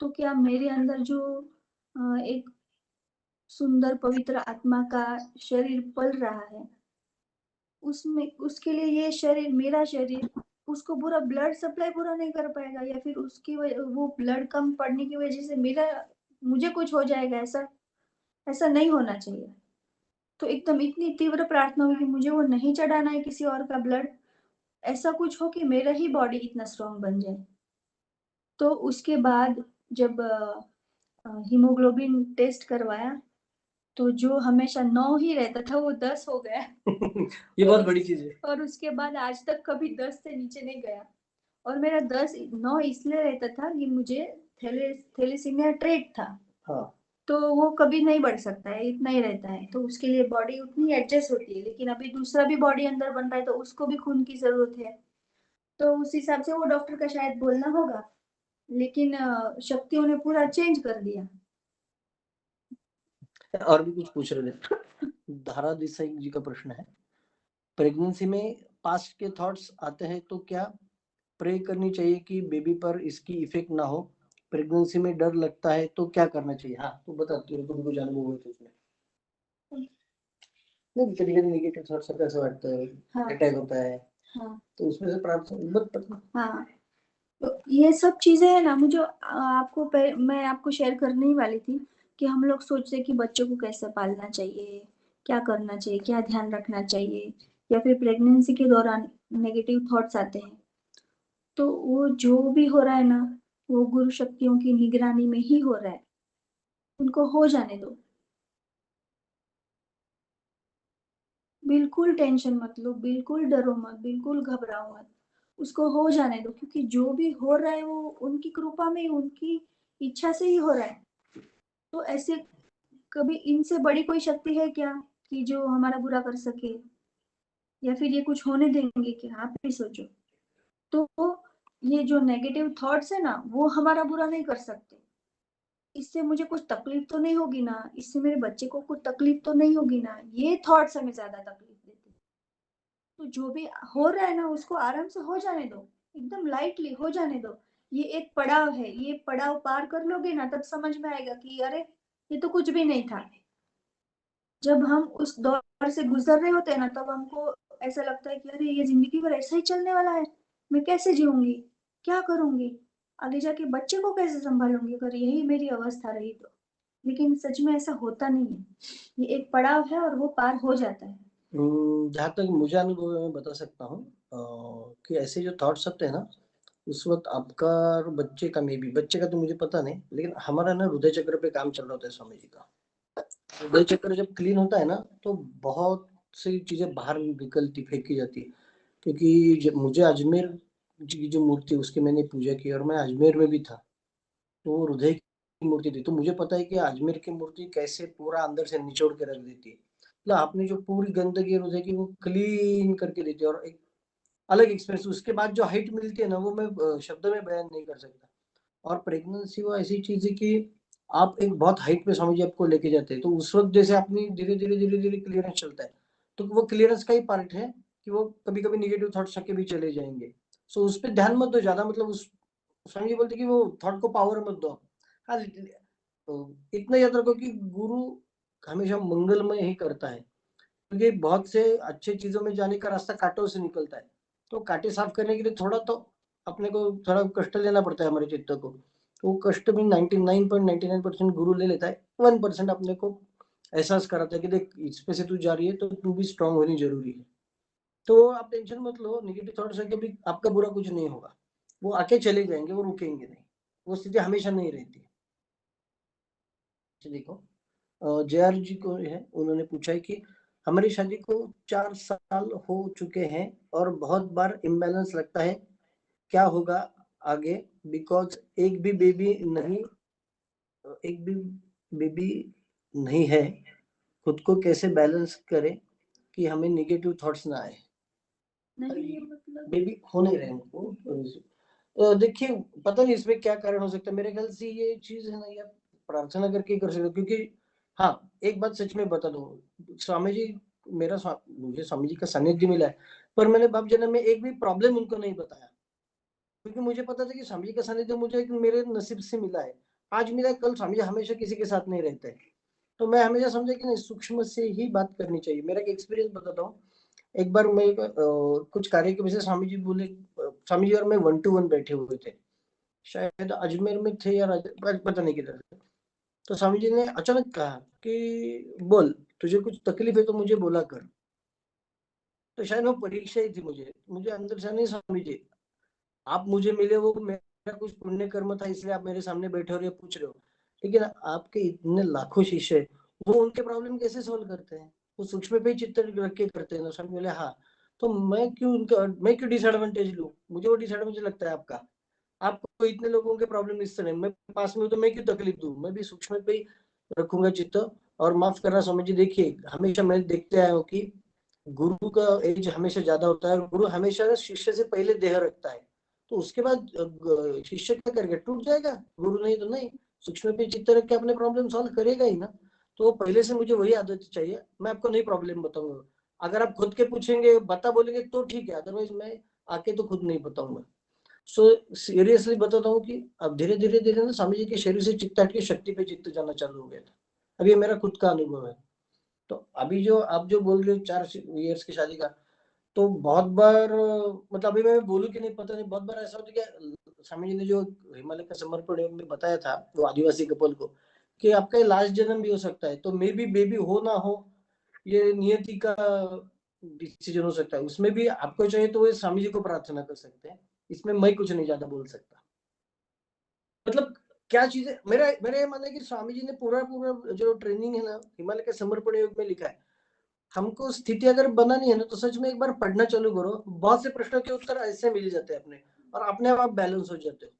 तो क्या मेरे अंदर जो एक सुंदर पवित्र आत्मा का शरीर पल रहा है, उसमें उसके लिए ये शरीर, मेरा शरीर, उसको पूरा ब्लड सप्लाई पूरा नहीं कर पाएगा, या फिर उसकी वो ब्लड कम पड़ने की वजह से मुझे कुछ हो जाएगा, ऐसा ऐसा नहीं होना चाहिए। तो एकदम इतनी तीव्र प्रार्थना हुई कि मुझे वो नहीं चढ़ाना है किसी और का ब्लड, ऐसा कुछ हो कि मेरा ही बॉडी इतना स्ट्रांग बन जाए। तो उसके बाद जब हीमोग्लोबिन टेस्ट करवाया, तो जो हमेशा 9 ही रहता था वो 10 हो गया। ये बहुत बड़ी चीज है। और उसके बाद आज तक कभी 10 से नीचे नहीं गया। और मेरा 9 इसलिए रहता था कि मुझे थैलेसीमिया ट्रेट था, हाँ। तो वो कभी नहीं बढ़ सकता है, इतना ही रहता है, तो उसके लिए बॉडी उतनी एडजस्ट होती है। लेकिन अभी दूसरा भी बॉडी अंदर बन रहा है, तो उसको भी खून की जरूरत है, तो उस हिसाब से वो डॉक्टर का शायद बोलना होगा, लेकिन शक्तियों ने पूरा चेंज कर दिया। और भी कुछ पूछ रहे थे। धारा देसाई जी का प्रश्न है, प्रेगनेंसी में पास्ट के थॉट्स आते हैं तो क्या प्रे करनी चाहिए कि बेबी पर इसकी इफेक्ट ना हो? प्रेगनेंसी में डर लगता है तो क्या करना चाहिए? हाँ, तू बता, तुम कुछ अनुभव हुए तो उसमें। नहीं, कभी कभी नेगेटिव थॉट्स आता है, ऐसा लगता है हाँ अटैक होता है, हाँ तो उसमें से प्रार्थना हाँ। तो ये सब चीजें है ना, मुझे मैं आपको शेयर करने ही वाली थी कि हम लोग सोचते हैं कि बच्चों को कैसे पालना चाहिए, क्या करना चाहिए, क्या ध्यान रखना चाहिए, या फिर प्रेगनेंसी के दौरान नेगेटिव थॉट्स आते हैं। तो वो जो भी हो रहा है ना, वो गुरु शक्तियों की निगरानी में ही हो रहा है, उनको हो जाने दो। बिल्कुल टेंशन मत लो, बिल्कुल डरो मत, बिल्कुल घबराओ मत, उसको हो जाने दो, क्योंकि जो भी हो रहा है वो उनकी कृपा में, उनकी इच्छा से ही हो रहा है। तो ऐसे कभी इनसे बड़ी कोई शक्ति है क्या कि जो हमारा बुरा कर सके, या फिर ये कुछ होने देंगे क्या? आप भी सोचो। तो ये जो नेगेटिव थॉट्स है ना, वो हमारा बुरा नहीं कर सकते, इससे मुझे कुछ तकलीफ तो नहीं होगी ना, इससे मेरे बच्चे को कुछ तकलीफ तो नहीं होगी ना, ये थॉट्स हमें ज्यादा तकलीफ देते हैं। तो जो भी हो रहा है ना उसको आराम से हो जाने दो, एकदम लाइटली हो जाने दो। ये एक पड़ाव है, ये पड़ाव पार कर लोगे ना तब समझ में आएगा कि अरे ये तो कुछ भी नहीं था। जब हम उस दौर से गुजर रहे होते हैं ना तब हमको ऐसा लगता है कि अरे ये जिंदगी भर ऐसा ही चलने वाला है, मैं कैसे जीऊंगी, क्या करूंगी, आगे जाके बच्चे को कैसे संभालूंगी अगर यही मेरी अवस्था रही तो। लेकिन सच में ऐसा होता नहीं है, ये एक पड़ाव है और वो पार हो जाता है। जहाँ तक मुझे अनुभव है मैं बता सकता हूँ कि ऐसे जो थॉट्स आते हैं ना उस वक्त आपका और बच्चे का, मे बी बच्चे का तो मुझे पता नहीं, लेकिन हमारा ना हृदय चक्र पे काम चल रहा होता है स्वामी जी का। हृदय चक्र जब क्लीन होता है ना तो बहुत सी चीजें बाहर निकलती, फेंकी जाती है। क्योंकि जब मुझे अजमेर जी की जो मूर्ति है, उसकी मैंने पूजा की और मैं अजमेर में भी था, तो वो हृदय की मूर्ति थी। तो मुझे पता है कि अजमेर की मूर्ति कैसे पूरा अंदर से निचोड़ के रख देती है। मतलब आपने जो पूरी गंदगी हृदय की वो क्लीन करके देती है, और एक अलग एक्सपीरियंस। उसके बाद जो हाइट मिलती है ना वो मैं शब्द में बयान नहीं कर सकता। और प्रेगनेंसी वो ऐसी चीज है कि आप एक बहुत हाइट पे स्वामी जी आपको लेके जाते हैं, तो उस वक्त जैसे अपनी धीरे धीरे क्लियरेंस चलता है, तो वो क्लियरेंस का ही पार्ट है कि वो कभी कभी निगेटिव थॉट्स आके भी चले जाएंगे। सो उस पर ध्यान मत दो ज्यादा, मतलब उस स्वामी जी बोलते कि वो थॉट को पावर मत दो। हाँ, तो इतना याद रखो कि गुरु हमेशा मंगलमय ही करता है, क्योंकि बहुत से अच्छे चीजों में जाने का रास्ता कांटों से निकलता है। तो कांटे साफ करने के लिए थोड़ा तो अपने को थोड़ा कष्ट लेना पड़ता है हमारे चित्त को। तो वो कष्ट भी 99.99% गुरु ले लेता है, 1% अपने को एहसास कराता है कि देख इस पे से तू जा रही है तो तू भी स्ट्रांग होनी जरूरी है। तो आप टेंशन मत लो, निगेटिव थॉट्स है कभी आपका बुरा कुछ नहीं होगा, वो आके चले जाएंगे, वो रुकेंगे नहीं, वो स्थिति हमेशा नहीं रहती। देखो JR जी को है, उन्होंने पूछा है कि हमारी शादी को 4 साल हो चुके हैं और बहुत बार इम्बैलेंस लगता है, क्या होगा आगे? बिकॉज एक भी बेबी नहीं है, खुद को कैसे बैलेंस करें कि हमें नेगेटिव थॉट्स ना आए? नहीं ये मतलब बेबी हो नहीं रहे हमको। देखिए पता नहीं इसमें क्या कारण हो सकता है, मेरे ख्याल से ये चीज है ना यार, प्रार्थना करके ही कर सकते हो। क्योंकि हाँ, एक बात सच में बता दो, स्वामी जी मुझे स्वामी जी का सानिध्य मिला है, पर मैंने बाप जन्म में एक भी प्रॉब्लम उनको नहीं बताया, क्योंकि मुझे पता था कि स्वामी जी का सानिध्य मुझे एक मेरे नसीब से मिला है। आज मिला है, कल स्वामी जी हमेशा किसी के साथ नहीं रहते। तो मैं हमेशा समझा कि नहीं, सूक्ष्म से ही बात करनी चाहिए। मेरा एक एक्सपीरियंस बताता हूँ। एक बार मैं कुछ कार्य की वजह से स्वामी जी बोले, स्वामी जी और मैं 1 to 1 बैठे हुए थे, शायद अजमेर में थे या पता नहीं किधर थे। तो स्वामी जी ने अचानक कहा कि बोल, तुझे कुछ तकलीफ है तो मुझे बोला कर। तो शायद वो परीक्षा ही थी मुझे मुझे अंदर से, नहीं स्वामी जी आप मुझे मिले, वो मेरा कुछ पुण्य कर्म था इसलिए आप मेरे सामने बैठे हो और ये पूछ रहे हो, लेकिन आपके इतने लाखों शिष्य हैं, वो उनके प्रॉब्लम कैसे सोल्व करते हैं? वो सूक्ष्म पे ही चित्त रख के करते हैं ना। स्वामी बोले हाँ, तो मैं क्यों डिसएडवांटेज लूं? मुझे वो डिसएडवांटेज लगता है आपका। आपको इतने लोगों के प्रॉब्लम इस तरह, मैं पास में हूं तो मैं क्यों तकलीफ दूं? मैं भी सूक्ष्म पे ही रखूंगा चित्त। और माफ करना स्वामी जी, देखिए हमेशा मैं देखते आया हूँ कि गुरु का एज हमेशा ज्यादा होता है, और गुरु हमेशा शिष्य से पहले देह रखता है। तो उसके बाद शिष्य क्या करेगा? टूट जाएगा। गुरु नहीं तो नहीं, सूक्ष्म पे चित्त रख के अपने प्रॉब्लम सॉल्व करेगा ही ना। तो पहले से मुझे वही आदत चाहिए, मैं आपको नहीं प्रॉब्लम बताऊंगा। अगर आप खुद के पूछेंगे बता बोलेंगे तो ठीक है, अदरवाइज मैं आके तो खुद नहीं बताऊंगा। सो सीरियसली बताता हूँ कि अब धीरे धीरे धीरे ना स्वामी जी के शरीर से चित्त हट के शक्ति पे चित्त जाना चालू हो गया था। अब ये मेरा खुद का अनुभव है। तो अभी जो आप जो बोल रहे हो 4 इयर्स की शादी का, तो बहुत बार मतलब अभी मैं बोलूं कि नहीं पता नहीं, बहुत बार ऐसा होता है कि स्वामी जी ने जो हिमालय का समर्पण योग में बताया था वो आदिवासी कपल को, कि आपका लास्ट जन्म भी हो सकता है, तो मे बी बेबी हो ना हो, ये नियति का डिसीजन हो सकता है। उसमें भी आपको चाहिए तो वो स्वामी जी को प्रार्थना कर सकते हैं, इसमें मैं कुछ नहीं ज्यादा बोल सकता। मतलब क्या चीजें, मेरा मेरा ये मानना है कि स्वामी जी ने पूरा पूरा जो ट्रेनिंग है ना हिमालय के समर्पण योग में लिखा है। हमको स्थिति अगर बनानी है ना तो सच में एक बार पढ़ना चालू करो, बहुत से प्रश्नों के उत्तर ऐसे मिल जाते हैं अपने, और अपने आप बैलेंस हो जाते हो।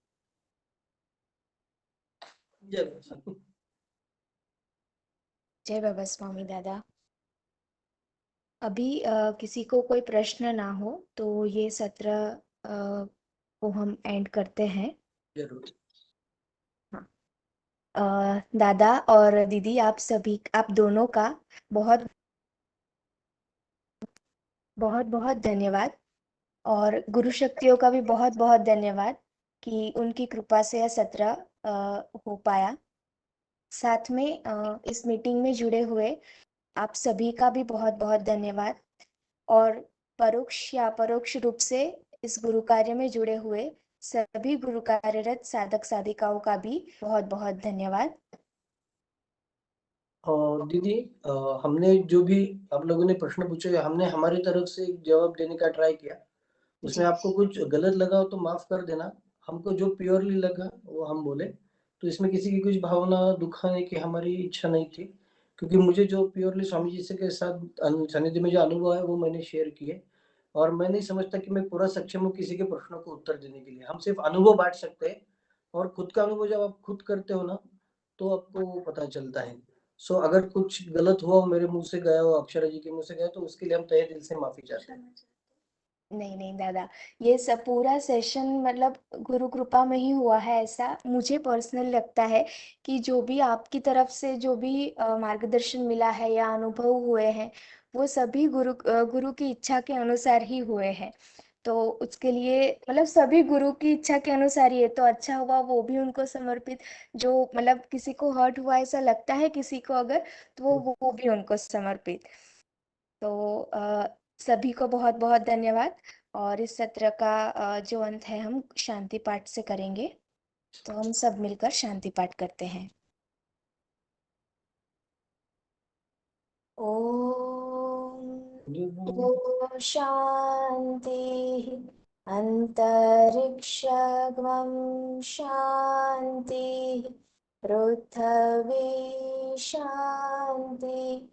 जय बाबा। जय बाबा स्वामी दादा। अभी किसी को कोई प्रश्न ना हो तो ये सत्र को हम एंड करते हैं। जरूर। हाँ, दादा और दीदी, आप दोनों का बहुत बहुत बहुत धन्यवाद। और गुरु शक्तियों का भी बहुत बहुत धन्यवाद कि उनकी कृपा से यह सत्र हो पाया। साथ में इस मीटिंग में जुड़े हुए आप सभी का भी बहुत बहुत धन्यवाद। और परोक्ष या अपरोक्ष रूप से इस गुरु कार्य में जुड़े हुए सभी गुरु कार्यरत साधक साधिकाओं का भी बहुत बहुत धन्यवाद। और दीदी, हमने जो भी आप लोगों ने प्रश्न पूछे, हमने हमारी तरफ से जवाब देने का ट्राई किया। उसमें जी। आपको कुछ गलत लगा हो तो माफ कर देना। हमको जो प्योरली लगा वो हम बोले, तो इसमें किसी की कुछ भावना दुखाने की हमारी इच्छा नहीं थी, क्योंकि मुझे जो प्योरली स्वामी जी से के साथ सानिध्य में जो अनुभव है वो मैंने शेयर किए। और मैं नहीं समझता कि मैं पूरा सक्षम हूँ किसी के प्रश्नों को उत्तर देने के लिए। हम सिर्फ अनुभव बांट सकते हैं, और खुद का अनुभव जब आप खुद करते हो ना, तो आपको वो पता चलता है। सो अगर कुछ गलत हुआ हो, मेरे मुंह से गया हो, अक्षरा जी के मुंह से गया, तो उसके लिए हम तहे दिल से माफी चाहते हैं। नहीं नहीं दादा, ये सब पूरा सेशन मतलब गुरु कृपा में ही हुआ है। ऐसा मुझे पर्सनल लगता है कि जो भी आपकी तरफ से जो भी मार्गदर्शन मिला है या अनुभव हुए हैं, वो सभी गुरु की इच्छा के अनुसार ही हुए हैं। तो उसके लिए मतलब सभी गुरु की इच्छा के अनुसार ही है, तो अच्छा हुआ वो भी उनको समर्पित। जो मतलब किसी को हर्ट हुआ ऐसा लगता है किसी को अगर, तो वो भी उनको समर्पित। तो सभी को बहुत बहुत धन्यवाद। और इस सत्र का जो अंत है हम शांति पाठ से करेंगे। तो हम सब मिलकर शांति पाठ करते हैं। ओम शांति। अंतरिक्षगम शांति। पृथ्वी शांति।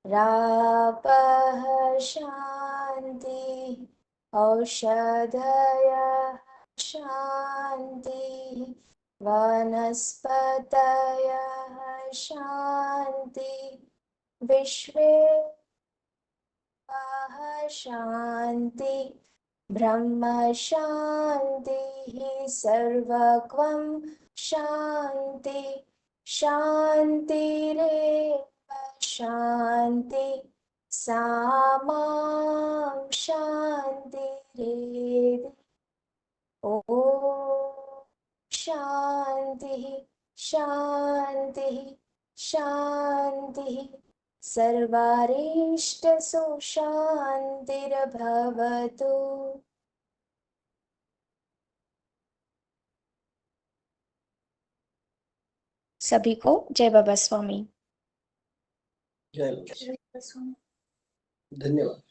रापः शांति। औषधयः शांति। वनस्पतयः शांति। विश्वे शांति। ब्रह्म शांति। सर्वक्वं शांति। शांतिरेव शांति। सामा शांतिरेधि। ओ शांति शांति शांति। सर्वारिष्टसु शांतिर्भवतु। सभी को जय बाबा स्वामी। जय बाबा। धन्यवाद।